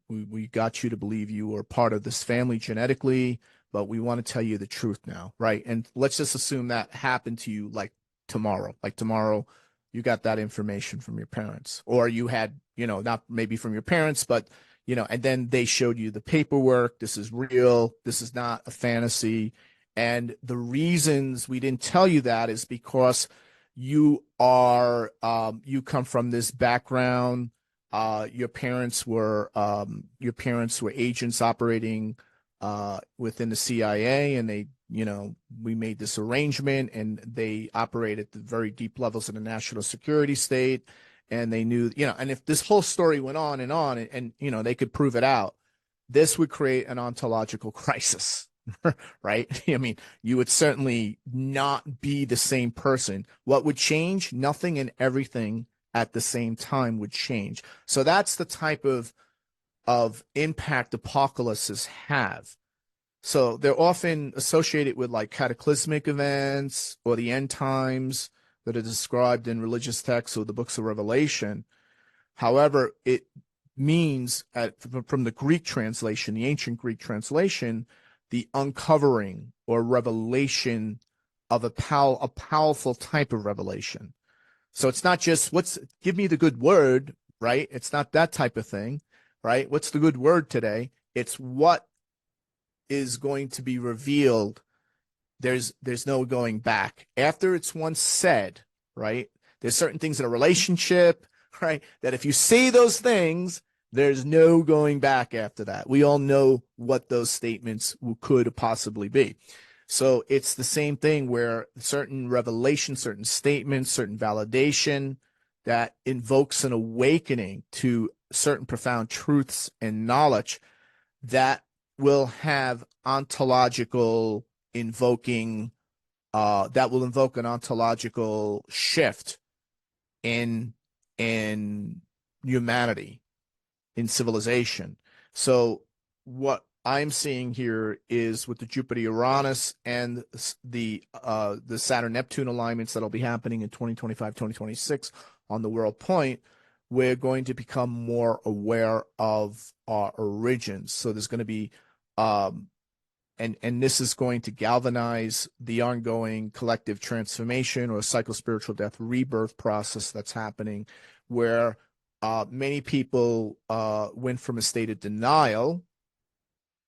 we got you to believe you were part of this family genetically, but we want to tell you the truth now, right? And let's just assume that happened to you like tomorrow. Like tomorrow, you got that information from your parents, or you had, not maybe from your parents, but, and then they showed you the paperwork. This is real. This is not a fantasy. And the reasons we didn't tell you that is because you come from this background. Your parents were agents operating within the CIA, and they, we made this arrangement, and they operate at the very deep levels of the national security state, and they knew, and if this whole story went on, and they could prove it out, this would create an ontological crisis. Right? I mean, you would certainly not be the same person. What would change? Nothing and everything at the same time would change. So that's the type of impact apocalypses have. So they're often associated with like cataclysmic events or the end times that are described in religious texts or the books of Revelation. However, means from the Greek translation, the ancient Greek translation, the uncovering or revelation of a powerful type of revelation. So it's not just give me the good word, right? It's not that type of thing, right? What's the good word today? It's what is going to be revealed. There's no going back. After it's once said, right? There's certain things in a relationship, right? That if you say those things, there's no going back after that. We all know what those statements could possibly be. So it's the same thing where certain revelation, certain statements, certain validation that invokes an awakening to certain profound truths and knowledge that will have ontological invoking, that will invoke an ontological shift in humanity, in civilization. So what I'm seeing here is with the Jupiter-Uranus and the Saturn-Neptune alignments that'll be happening in 2025, 2026 on the world point, we're going to become more aware of our origins. So there's going to be, and this is going to galvanize the ongoing collective transformation or psychospiritual death rebirth process that's happening, where many people went from a state of denial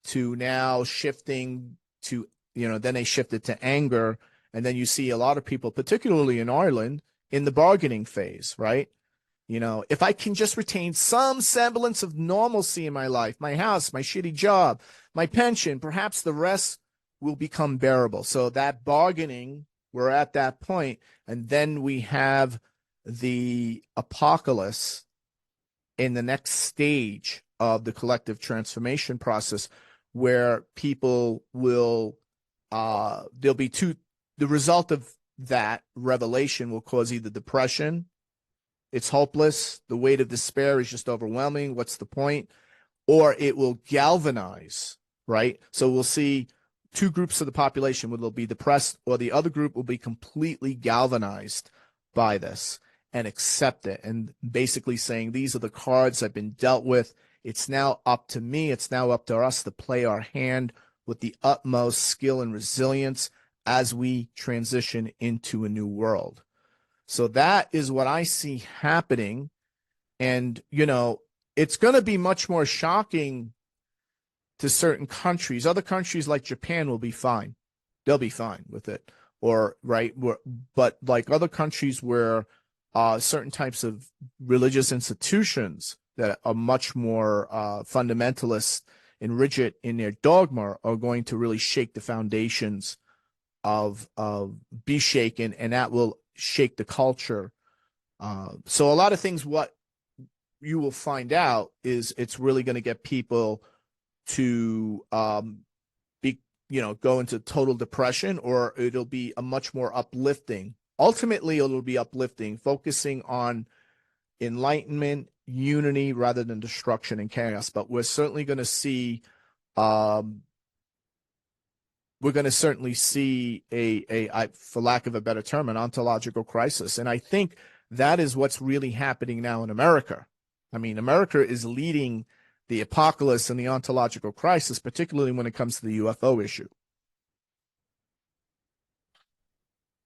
to now shifting to, then they shifted to anger. And then you see a lot of people, particularly in Ireland, in the bargaining phase, right? If I can just retain some semblance of normalcy in my life, my house, my shitty job, my pension, perhaps the rest will become bearable. So that bargaining, we're at that point. And then we have the apocalypse in the next stage of the collective transformation process, where people will, there'll be the result of that revelation will cause either depression, it's hopeless, the weight of despair is just overwhelming, what's the point? Or it will galvanize, right? So we'll see two groups of the population will be depressed, or the other group will be completely galvanized by this and accept it, and basically saying, these are the cards I've been dealt with. It's now up to me. It's now up to us to play our hand with the utmost skill and resilience as we transition into a new world. So that is what I see happening. And, it's going to be much more shocking to certain countries. Other countries like Japan will be fine. They'll be fine with it. Or, right. But like other countries where certain types of religious institutions that are much more fundamentalist and rigid in their dogma are going to really shake the foundations of be shaken, and that will shake the culture. So a lot of things, what you will find out is it's really going to get people to go into total depression, or it'll be a much more uplifting. Ultimately, it'll be uplifting, focusing on enlightenment, unity, rather than destruction and chaos. But we're certainly going to see, a for lack of a better term, an ontological crisis. And I think that is what's really happening now in America. I mean, America is leading the apocalypse and the ontological crisis, particularly when it comes to the UFO issue.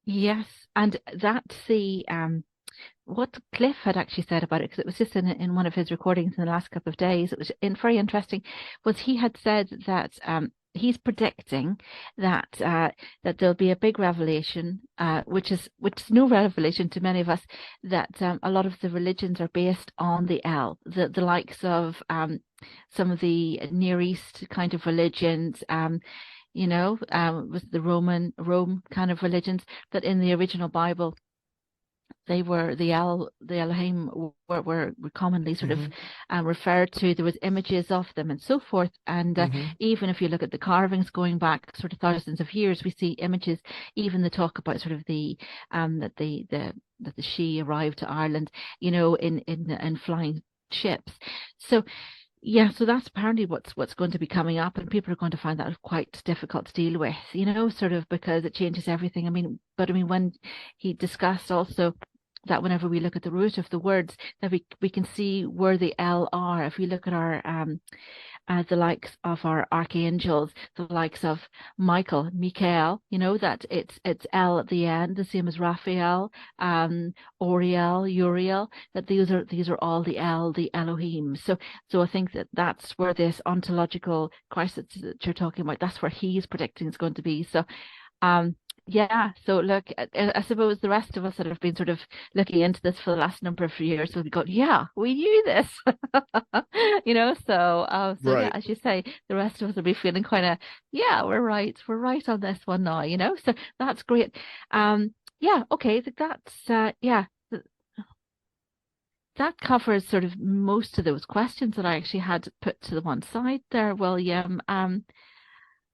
Yes, and that's the what Cliff had actually said about it, because it was just in one of his recordings in the last couple of days. It was very interesting. Was he had said that he's predicting that that there'll be a big revelation, which is no revelation to many of us, that a lot of the religions are based on the the likes of some of the Near East kind of religions. With the Rome kind of religions, that in the original Bible they were the Elohim were commonly sort of referred to. There was images of them and so forth. And even if you look at the carvings going back sort of thousands of years, we see images. Even the talk about sort of the that the Hii arrived to Ireland, in flying ships. So. Yeah, so that's apparently what's going to be coming up, and people are going to find that quite difficult to deal with, sort of because it changes everything. When he discussed also that whenever we look at the root of the words, that we can see where the L are. If we look at our the likes of our archangels, the likes of Michael, that it's L at the end, the same as Raphael, Oriel, Uriel, that these are all the L, the Elohim. So I think that's where this ontological crisis that you're talking about, that's where he's predicting is going to be. So yeah, so look, I suppose the rest of us that have been sort of looking into this for the last number of years will be going, yeah, we knew this, so yeah, Right. as you say, the rest of us will be feeling kind of, yeah, we're right on this one now, so that's great. Yeah, okay, that's yeah, that covers sort of most of those questions that I actually had put to the one side there, William.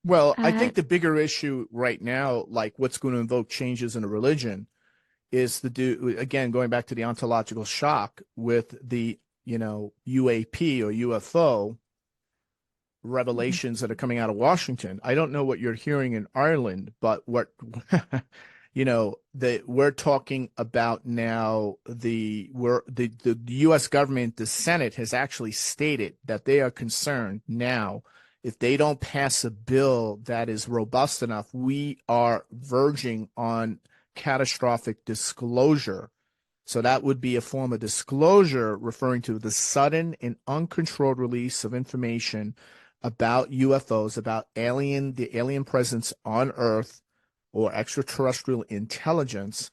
Well, I Uh, think the bigger issue right now, like what's going to invoke changes in a religion, is again, going back to the ontological shock with the, UAP or UFO mhm, revelations that are coming out of Washington. I don't know what you're hearing in Ireland, but what that we're talking about now, the US government, the Senate has actually stated that they are concerned now if they don't pass a bill that is robust enough, we are verging on catastrophic disclosure. So that would be a form of disclosure referring to the sudden and uncontrolled release of information about UFOs, about the alien presence on Earth or extraterrestrial intelligence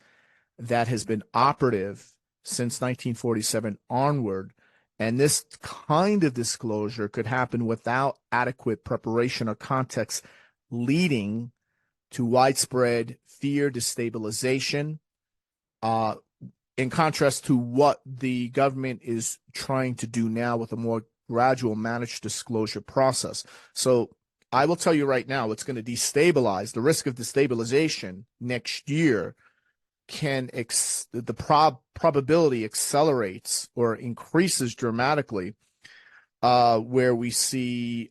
that has been operative since 1947 onward. And this kind of disclosure could happen without adequate preparation or context, leading to widespread fear, destabilization, in contrast to what the government is trying to do now with a more gradual managed disclosure process. So I will tell you right now, it's going to destabilize. The risk of destabilization next year probability accelerates or increases dramatically, where we see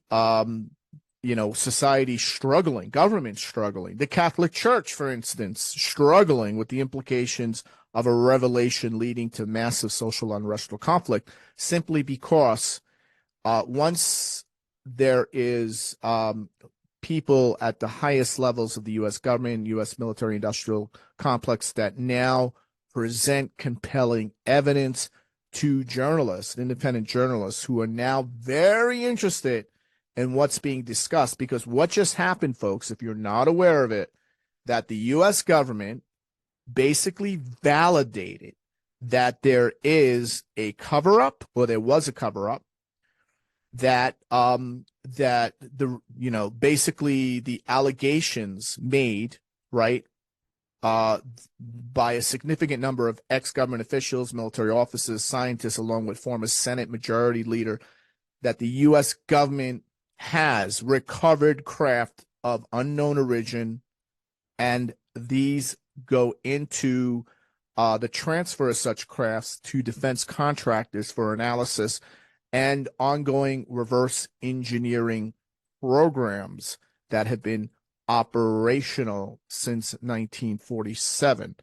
society struggling, government struggling, the Catholic Church, for instance, struggling with the implications of a revelation leading to massive social unrest or conflict, simply because once there is people at the highest levels of the U.S. government, U.S. military industrial complex that now present compelling evidence to journalists, independent journalists, who are now very interested in what's being discussed. Because what just happened, folks, if you're not aware of it, that the U.S. government basically validated that there is a cover-up, or there was a cover-up, that basically the allegations made, right, by a significant number of ex-government officials, military officers, scientists, along with former Senate Majority Leader, that the U.S. government has recovered craft of unknown origin, and these go into the transfer of such crafts to defense contractors for analysis and ongoing reverse engineering programs that have been operational since 1947.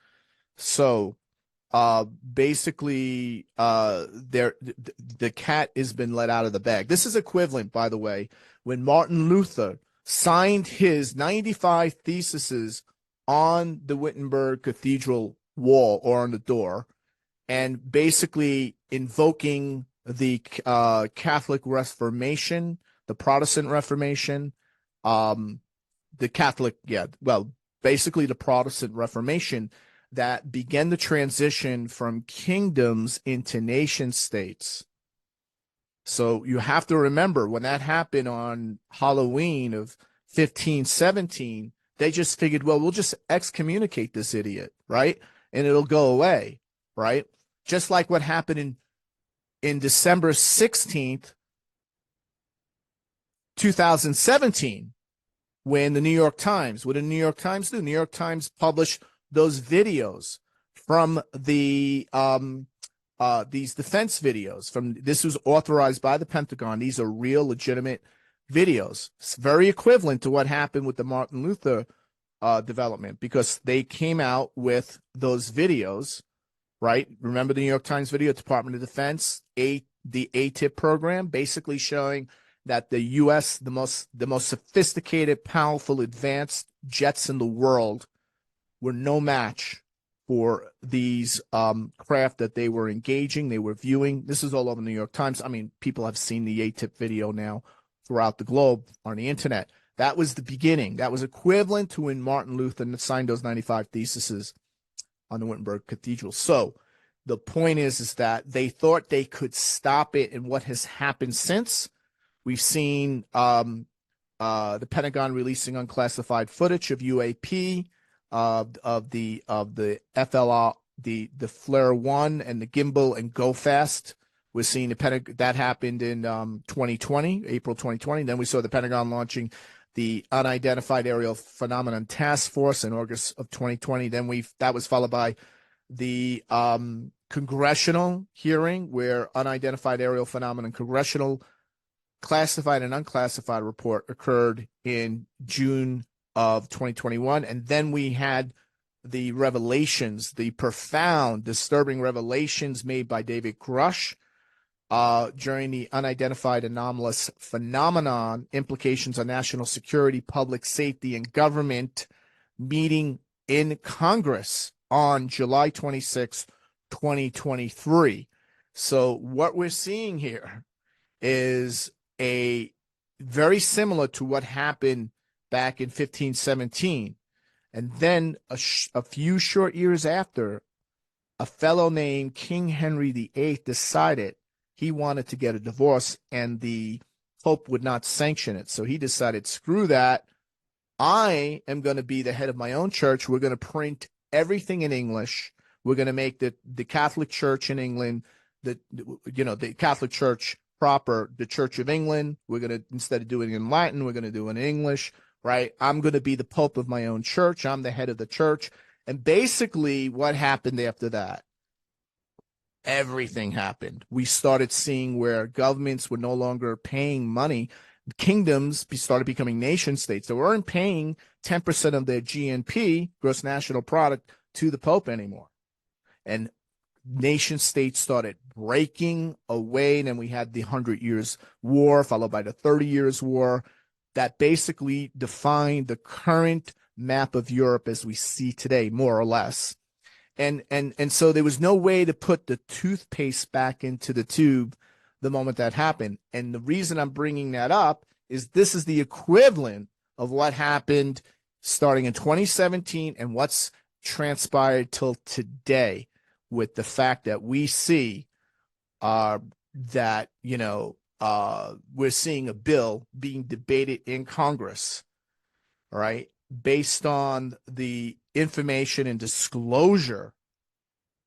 So basically, the cat has been let out of the bag. This is equivalent, by the way, when Martin Luther signed his 95 theses on the Wittenberg Cathedral wall or on the door, and basically invoking the Catholic Reformation, the Protestant Reformation, basically the Protestant Reformation that began the transition from kingdoms into nation states. So you have to remember, when that happened on Halloween of 1517, they just figured, well, we'll just excommunicate this idiot, right? And it'll go away, right? Just like what happened in December 16th, 2017, when the New York Times, what did the New York Times do? The New York Times published those videos from these defense videos. This was authorized by the Pentagon. These are real, legitimate videos. It's very equivalent to what happened with the Martin Luther development, because they came out with those videos, right? Remember the New York Times video, Department of Defense, the ATIP program, basically showing that the U.S., the most sophisticated, powerful, advanced jets in the world were no match for these craft that they were engaging, they were viewing. This is all over the New York Times. I mean, people have seen the ATIP video now throughout the globe on the internet. That was the beginning. That was equivalent to when Martin Luther signed those 95 theses on the Wittenberg Cathedral. So the point is that they thought they could stop it. And what has happened since? We've seen the Pentagon releasing unclassified footage of UAP, of the FLR, the Flare 1 and the gimbal and Go Fast. We're seeing the Pentagon, that happened in 2020, April 2020. Then we saw the Pentagon launching the Unidentified Aerial Phenomenon Task Force in August of 2020. Then that was followed by the congressional hearing where Unidentified Aerial Phenomenon Congressional classified and unclassified report occurred in June of 2021. And then we had the revelations, the profound, disturbing revelations made by David Grush during the Unidentified Anomalous Phenomenon Implications on National Security, Public Safety, and Government meeting in Congress on July 26, 2023. So what we're seeing here is a very similar to what happened back in 1517. And then a few short years after, a fellow named King Henry VIII decided he wanted to get a divorce and the Pope would not sanction it. So he decided, screw that. I am going to be the head of my own church. We're going to print everything in English. We're going to make the Catholic Church in England, the Catholic Church proper, the Church of England. We're going to, instead of doing it in Latin, we're going to do it in English, right? I'm going to be the Pope of my own church. I'm the head of the church. And basically what happened after that? Everything happened. We started seeing where governments were no longer paying money. Kingdoms started becoming nation states. They weren't paying 10% of their GNP, gross national product, to the Pope anymore. And nation states started breaking away. And then we had the 100 Years' War, followed by the 30 Years' War, that basically defined the current map of Europe as we see today, more or less. And so there was no way to put the toothpaste back into the tube the moment that happened. And the reason I'm bringing that up is this is the equivalent of what happened starting in 2017 and what's transpired till today, with the fact that we see that, we're seeing a bill being debated in Congress, all right, based on the information and disclosure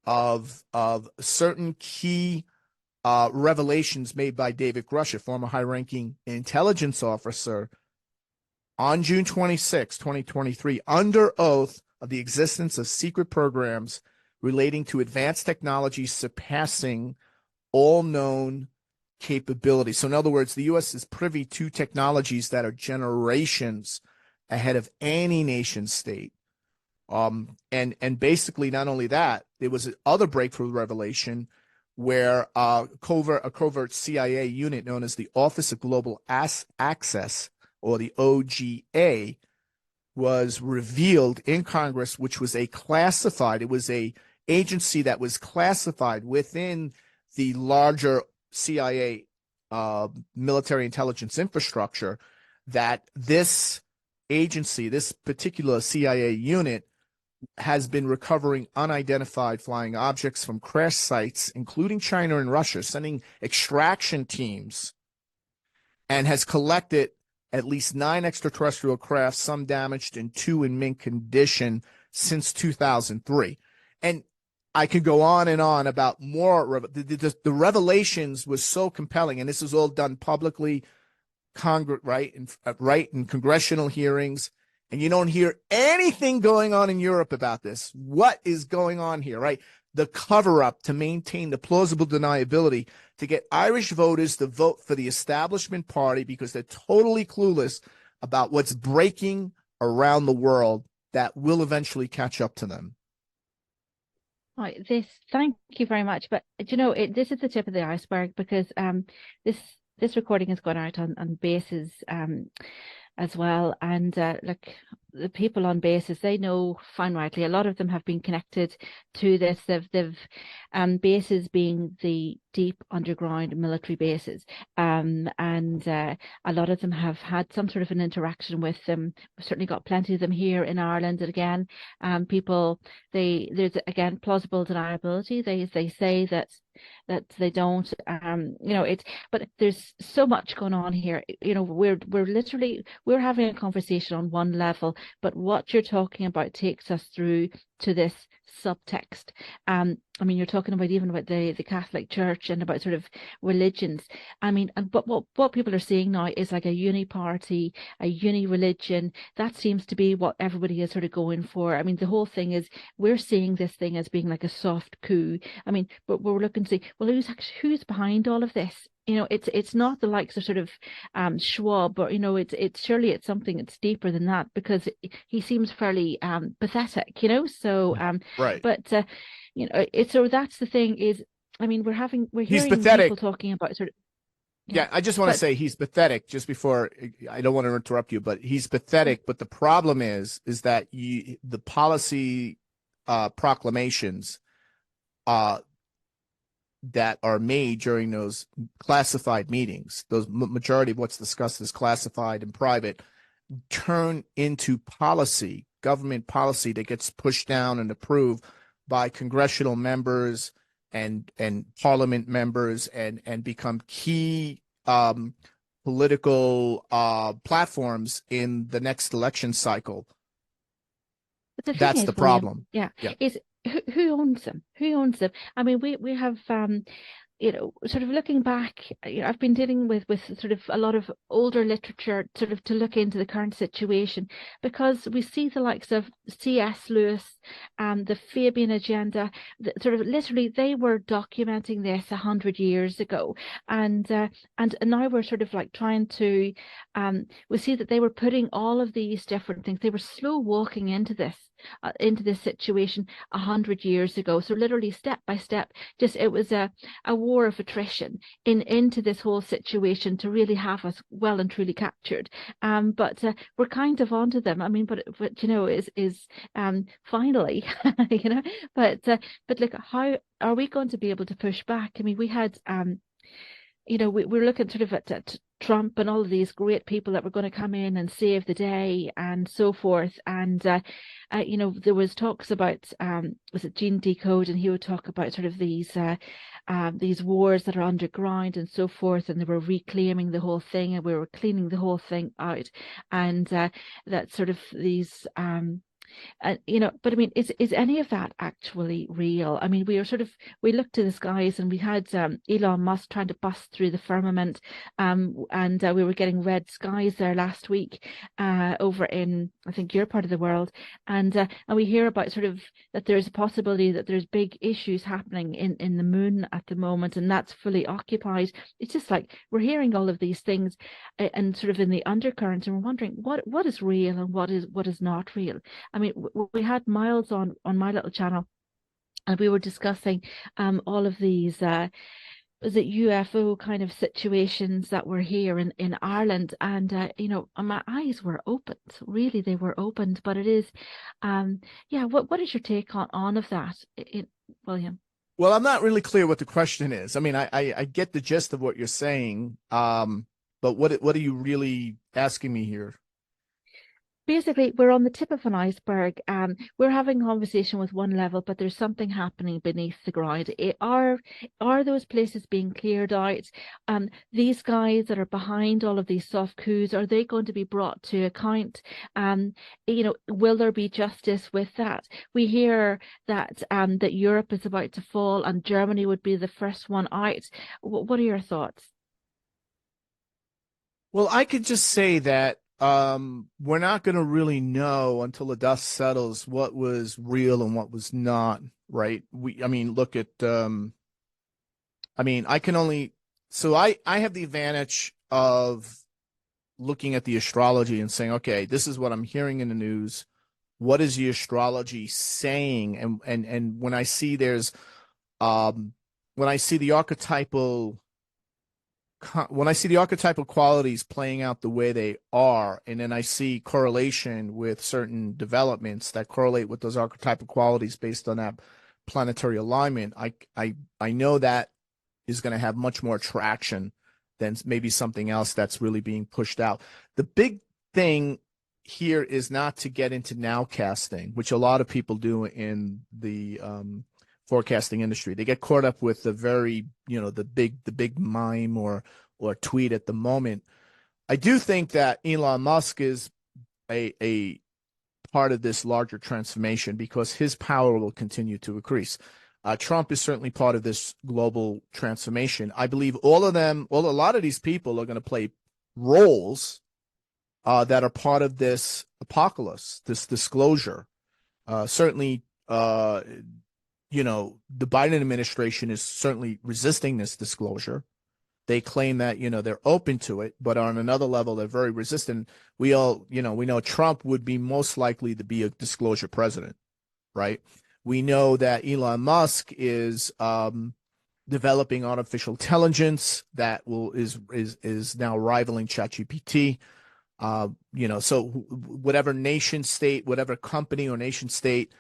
of certain key revelations made by David Grush, a former high-ranking intelligence officer, on June 26, 2023, under oath of the existence of secret programs relating to advanced technologies surpassing all known capabilities. So in other words, the U.S. is privy to technologies that are generations ahead of any nation state. And basically, not only that, there was other breakthrough revelation where a covert CIA unit known as the Office of Global Access, or the OGA, was revealed in Congress, which was it was a agency that was classified within the larger CIA military intelligence infrastructure, that this agency, this particular CIA unit, has been recovering unidentified flying objects from crash sites, including China and Russia, sending extraction teams, and has collected at least 9 extraterrestrial craft, some damaged and 2 in mint condition, since 2003. And I could go on and on about more. The revelations was so compelling, and this is all done publicly, right in congressional hearings, and you don't hear anything going on in Europe about this. What is going on here, right? The cover-up to maintain the plausible deniability, to get Irish voters to vote for the establishment party because they're totally clueless about what's breaking around the world that will eventually catch up to them. Right, thank you very much. But do you know, this is the tip of the iceberg because this this recording has gone out on bases as well. And like the people on bases, they know fine rightly. A lot of them have been connected to this. They've bases being the deep underground military bases, and a lot of them have had some sort of an interaction with them. We've certainly got plenty of them here in Ireland. And again, people there's again plausible deniability. They say that they don't. It's but there's so much going on here. We're literally we're having a conversation on one level, but what you're talking about takes us through to this subtext. You're talking about even about the Catholic Church and about sort of religions. But what people are seeing now is like a uni party, a uni religion. That seems to be what everybody is sort of going for. The whole thing is we're seeing this thing as being like a soft coup. But we're looking to see, well, who's behind all of this? It's not the likes of sort of Schwab, or it's surely it's something that's deeper than that, because he seems fairly pathetic, So Right. but it's so that's the thing is, we're He's hearing pathetic. people talking about sort of Yeah, I just want to say he's pathetic. Just before, I don't want to interrupt you, but he's pathetic. But the problem is that the policy proclamations that are made during those classified meetings, those majority of what's discussed is classified and private, turn into policy, government policy that gets pushed down and approved by congressional members and parliament members and become key political platforms in the next election cycle. But the thing That's is, the William, problem. yeah, Yeah. is who owns them? Who owns them? We have sort of looking back, I've been dealing with sort of a lot of older literature, sort of to look into the current situation, because we see the likes of C.S. Lewis and the Fabian agenda, sort of literally they were documenting this 100 years ago, and now we're sort of like trying to we see that they were putting all of these different things. They were slow walking into this situation 100 years ago. So literally step by step, just it was a war of attrition into this whole situation to really have us well and truly captured. But we're kind of onto them. But is finally, but look, how are we going to be able to push back? We had we're looking sort of at Trump and all of these great people that were going to come in and save the day and so forth. And, there was talks about, was it Gene Decode? And he would talk about sort of these wars that are underground and so forth. And they were reclaiming the whole thing, and we were cleaning the whole thing out. And that sort of these, but is any of that actually real? We looked to the skies, and we had Elon Musk trying to bust through the firmament, and we were getting red skies there last week over in, I think, your part of the world, and we hear about sort of that there's a possibility that there's big issues happening in the moon at the moment, and that's fully occupied. It's just like we're hearing all of these things and sort of in the undercurrent, and we're wondering what is real and what is not real. We had Miles on my little channel, and we were discussing all of these was it UFO kind of situations that were here in Ireland, and my eyes were opened. Really, they were opened. But it is, what is your take on of that, William? Well, I'm not really clear what the question is. I get the gist of what you're saying, but what are you really asking me here? Basically, we're on the tip of an iceberg. We're having a conversation with one level, but there's something happening beneath the ground. Are those places being cleared out? These guys that are behind all of these soft coups, are they going to be brought to account? Will there be justice with that? We hear that that Europe is about to fall, and Germany would be the first one out. What are your thoughts? Well, I could just say that we're not going to really know until the dust settles what was real and what was not, right? Look at, I can only, so I have the advantage of looking at the astrology and saying, okay, this is what I'm hearing in the news. what is the astrology saying? And when I see when I see the archetypal qualities playing out the way they are, and then I see correlation with certain developments that correlate with those archetypal qualities based on that planetary alignment, I know that is going to have much more traction than maybe something else that's really being pushed out. The big thing here is not to get into nowcasting, which a lot of people do in the forecasting industry. They get caught up with the very, the big mime or tweet at the moment. I do think that Elon Musk is a part of this larger transformation because his power will continue to increase. Trump is certainly part of this global transformation. I believe a lot of these people are going to play roles that are part of this apocalypse, this disclosure. Certainly, the Biden administration is certainly resisting this disclosure. They claim that, they're open to it, but on another level, they're very resistant. We know Trump would be most likely to be a disclosure president, right? We know that Elon Musk is developing artificial intelligence that is now rivaling ChatGPT. So whatever nation state, whatever company or nation state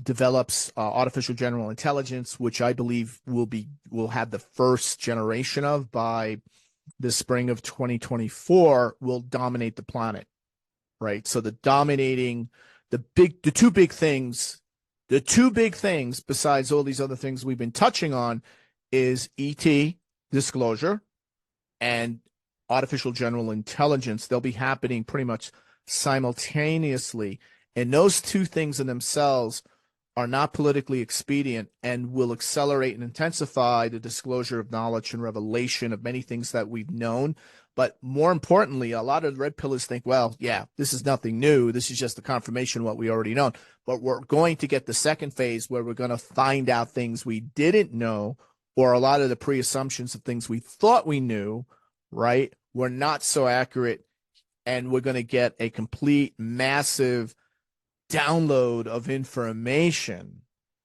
develops artificial general intelligence, which I believe will have the first generation of by the spring of 2024, will dominate the planet, right? So the two big things besides all these other things we've been touching on is ET disclosure and artificial general intelligence. They'll be happening pretty much simultaneously. And those two things in themselves are not politically expedient and will accelerate and intensify the disclosure of knowledge and revelation of many things that we've known. But more importantly, a lot of the red pillars think, well, yeah, this is nothing new. This is just a confirmation of what we already know. But we're going to get the second phase where we're going to find out things we didn't know, or a lot of the pre-assumptions of things we thought we knew, right, were not so accurate. And we're going to get a complete, massive download of information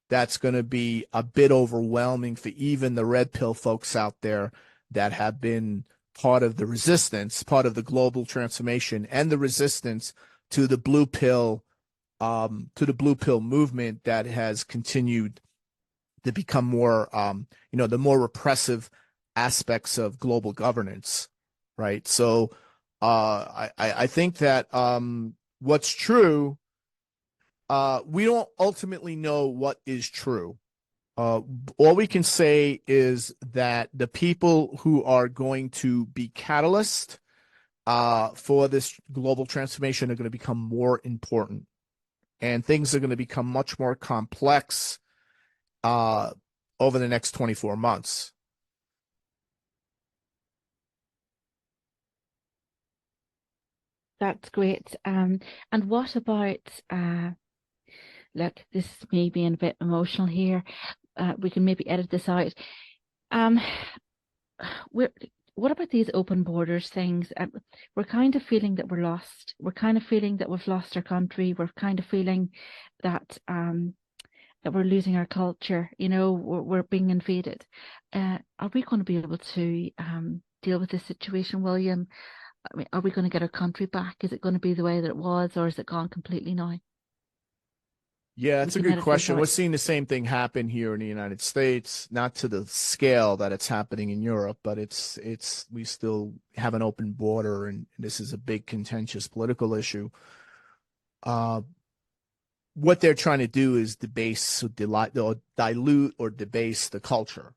that's going to be a bit overwhelming for even the red pill folks out there that have been part of the resistance, part of the global transformation and the resistance to the blue pill movement that has continued to become more, the more repressive aspects of global governance, right? So I think that what's true, we don't ultimately know what is true. All we can say is that the people who are going to be catalyst for this global transformation are going to become more important, and things are going to become much more complex over the next 24 months. That's great. And what about, look, this may be a bit emotional here. We can maybe edit this out. What about these open borders things? We're kind of feeling that we're lost. We're kind of feeling that we've lost our country. We're kind of feeling that that we're losing our culture. We're being invaded. Are we going to be able to deal with this situation, William? I mean, are we going to get our country back? Is it going to be the way that it was, or is it gone completely now? Yeah, it's a good question. We're seeing the same thing happen here in the United States, not to the scale that it's happening in Europe, but we still have an open border, and this is a big contentious political issue. What they're trying to do is dilute or debase the culture.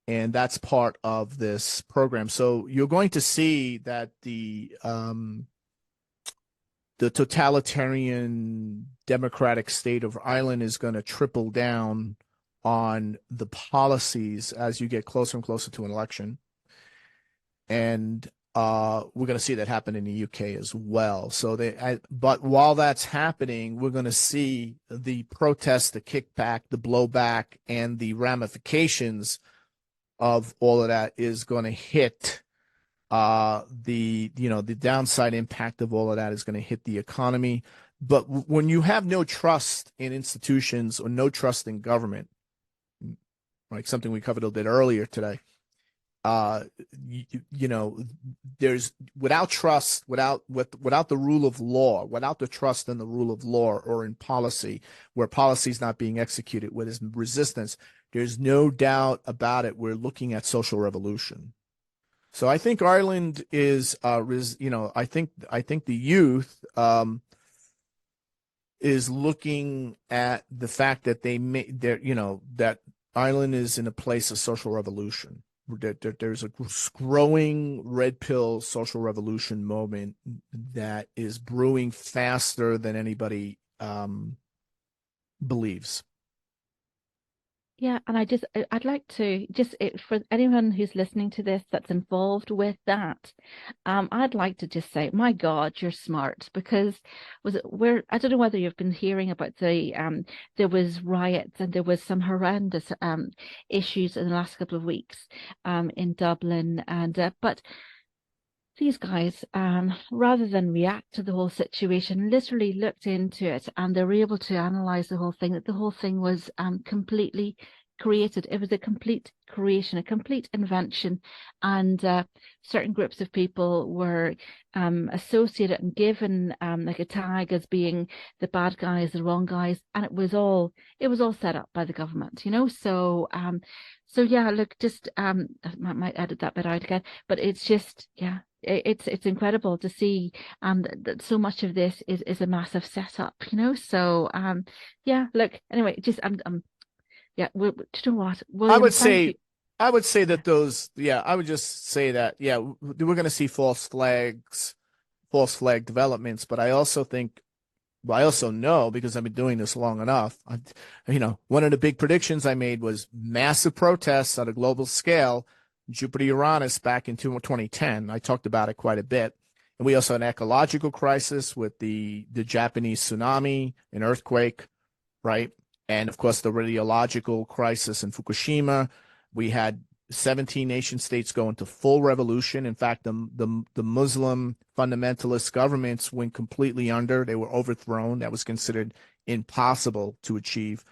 And that's part of this program. So you're going to see that the totalitarian democratic state of Ireland is going to triple down on the policies as you get closer and closer to an election. And we're going to see that happen in the UK as well. But while that's happening, we're going to see the protests, the kickback, the blowback, and the ramifications of all of that is going to hit the downside impact of all of that is going to hit the economy. But when you have no trust in institutions or no trust in government, like something we covered a bit earlier today, uh, you know, there's without trust, without the rule of law, without the trust in the rule of law or in policy, where policy is not being executed, where there's resistance, there's no doubt about it. We're looking at social revolution. So I think Ireland is, I think the youth is looking at the fact that that Ireland is in a place of social revolution. There's a growing red pill social revolution moment that is brewing faster than anybody believes. Yeah, and I'd like to just for anyone who's listening to this that's involved with that, I'd like to just say, my God, you're smart because I don't know whether you've been hearing about there was riots and there was some horrendous issues in the last couple of weeks in Dublin but these guys, rather than react to the whole situation, literally looked into it and they were able to analyze the whole thing, that the whole thing was completely created. It was a complete creation, a complete invention. And certain groups of people were associated and given like a tag as being the bad guys, the wrong guys. And it was all set up by the government, so yeah, look, just I might edit that bit out again, but it's just, yeah, it's incredible to see that so much of this is a massive setup, so yeah, look, anyway, just yeah, do you know what, I William, would thank you. say, I would say that I would just say that, yeah, we're going to see false flag developments, but I also think, well, I also know because I've been doing this long enough. One of the big predictions I made was massive protests on a global scale, Jupiter-Uranus back in 2010. I talked about it quite a bit. And we also had an ecological crisis with the Japanese tsunami, an earthquake, right? And of course, the radiological crisis in Fukushima. We had 17 nation states go into full revolution. In fact, the Muslim fundamentalist governments went completely under. They were overthrown. That was considered impossible to achieve.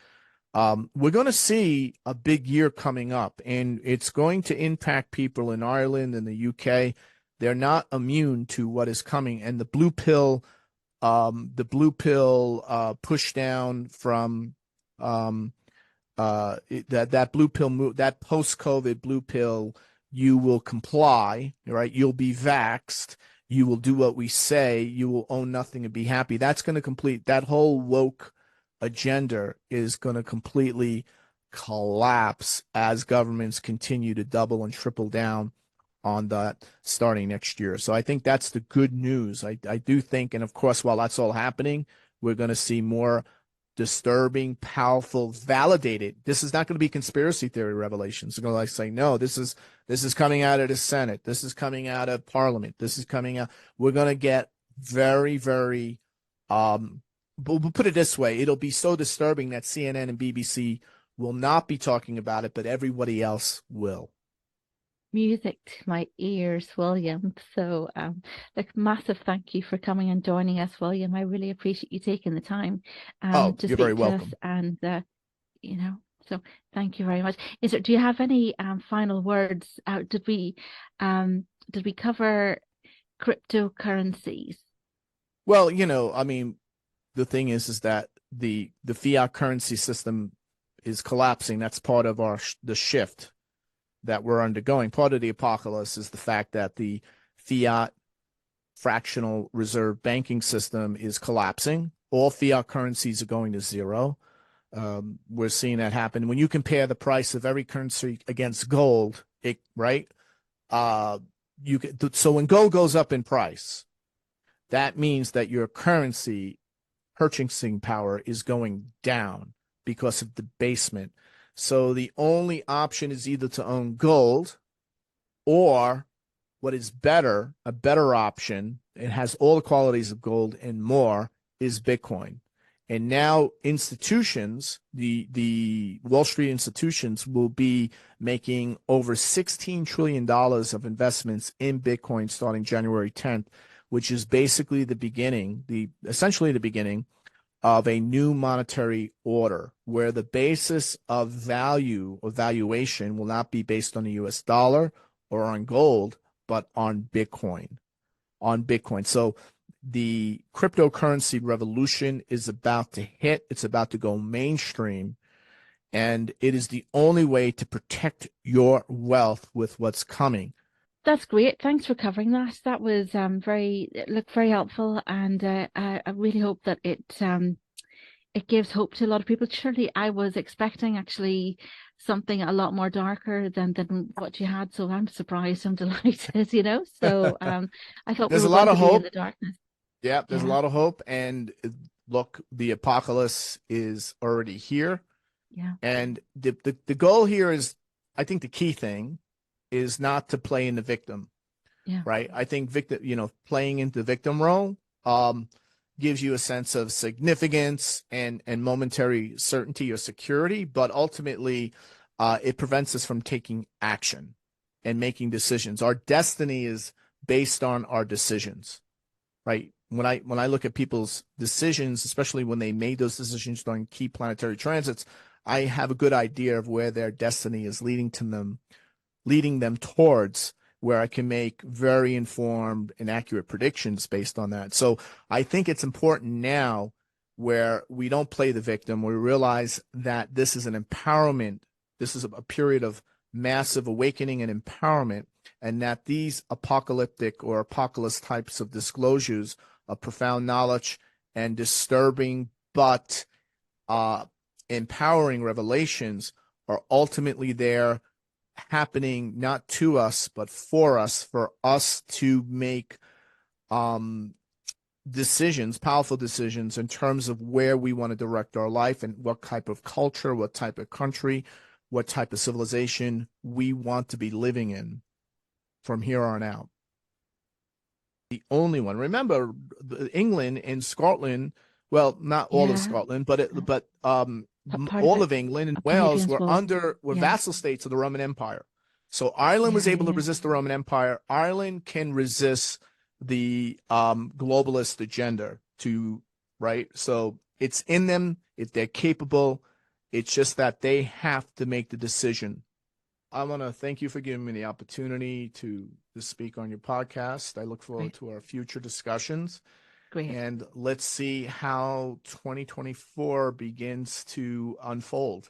We're going to see a big year coming up, and it's going to impact people in Ireland and the UK. They're not immune to what is coming. And the blue pill push down from that blue pill move, that post-COVID blue pill, you will comply, right? You'll be vaxxed. You will do what we say. You will own nothing and be happy. That's going to complete that whole woke agenda is going to completely collapse as governments continue to double and triple down on that starting next year. So I think that's the good news. I do think, and of course, while that's all happening, we're going to see more disturbing, powerful, validated. This is not going to be conspiracy theory revelations. They're going to say, no, this is coming out of the Senate. This is coming out of Parliament. This is coming out. We're going to get very, very, we'll put it this way. It'll be so disturbing that CNN and BBC will not be talking about it, but everybody else will. Music to my ears, William. So, like, massive thank you for coming and joining us, William. I really appreciate you taking the time to You're very speak to us, welcome. and so thank you very much. Do you have any final words? Did we cover cryptocurrencies? Well, I mean, the thing is that the fiat currency system is collapsing. That's part of the shift that we're undergoing. Part of the apocalypse is the fact that the fiat fractional reserve banking system is collapsing. All fiat currencies are going to zero. We're seeing that happen. When you compare the price of every currency against gold, right? So when gold goes up in price, that means that your currency purchasing power is going down because of debasement. So the only option is either to own gold or what is better, a better option, it has all the qualities of gold and more, is Bitcoin. And now institutions, the Wall Street institutions will be making over $16 trillion of investments in Bitcoin starting January 10th, which is basically essentially the beginning of a new monetary order where the basis of value or valuation will not be based on the US dollar or on gold, but on Bitcoin. So the cryptocurrency revolution is about to hit. It's about to go mainstream. And it is the only way to protect your wealth with what's coming. That's great. Thanks for covering that. That was it looked very helpful, and I really hope that it gives hope to a lot of people. Surely I was expecting actually something a lot more darker than what you had, so I'm surprised. I'm delighted, you know. So I thought we There's a were lot going of to be in hope. the darkness. Yeah, there's a Yeah, lot of hope. And look, the apocalypse is already here. yeah, And the goal here is, I think the key thing is not to play in the victim, yeah, right? I think playing into the victim role gives you a sense of significance and momentary certainty or security, but ultimately it prevents us from taking action and making decisions. Our destiny is based on our decisions, right? When I look at people's decisions, especially when they made those decisions during key planetary transits, I have a good idea of where their destiny is leading them towards, where I can make very informed and accurate predictions based on that. So I think it's important now where we don't play the victim. We realize that this is an empowerment. This is a period of massive awakening and empowerment, and that these apocalyptic or apocalypse types of disclosures of profound knowledge and disturbing but empowering revelations are ultimately there, happening not to us but for us to make decisions, powerful decisions in terms of where we want to direct our life and what type of culture, what type of country, what type of civilization we want to be living in from here on out. The only one. Remember, England and Scotland, well, not all of yeah. Scotland, but Part of all it, of England and Wales Octavian's were yeah, vassal states of the Roman Empire. So Ireland was yeah, able to yeah. resist the Roman Empire. Ireland can resist the globalist agenda right? So it's in them, if they're capable. It's just that they have to make the decision. I want to thank you for giving me the opportunity to speak on your podcast. I look forward Great, to our future discussions, great. and let's see how 2024 begins to unfold.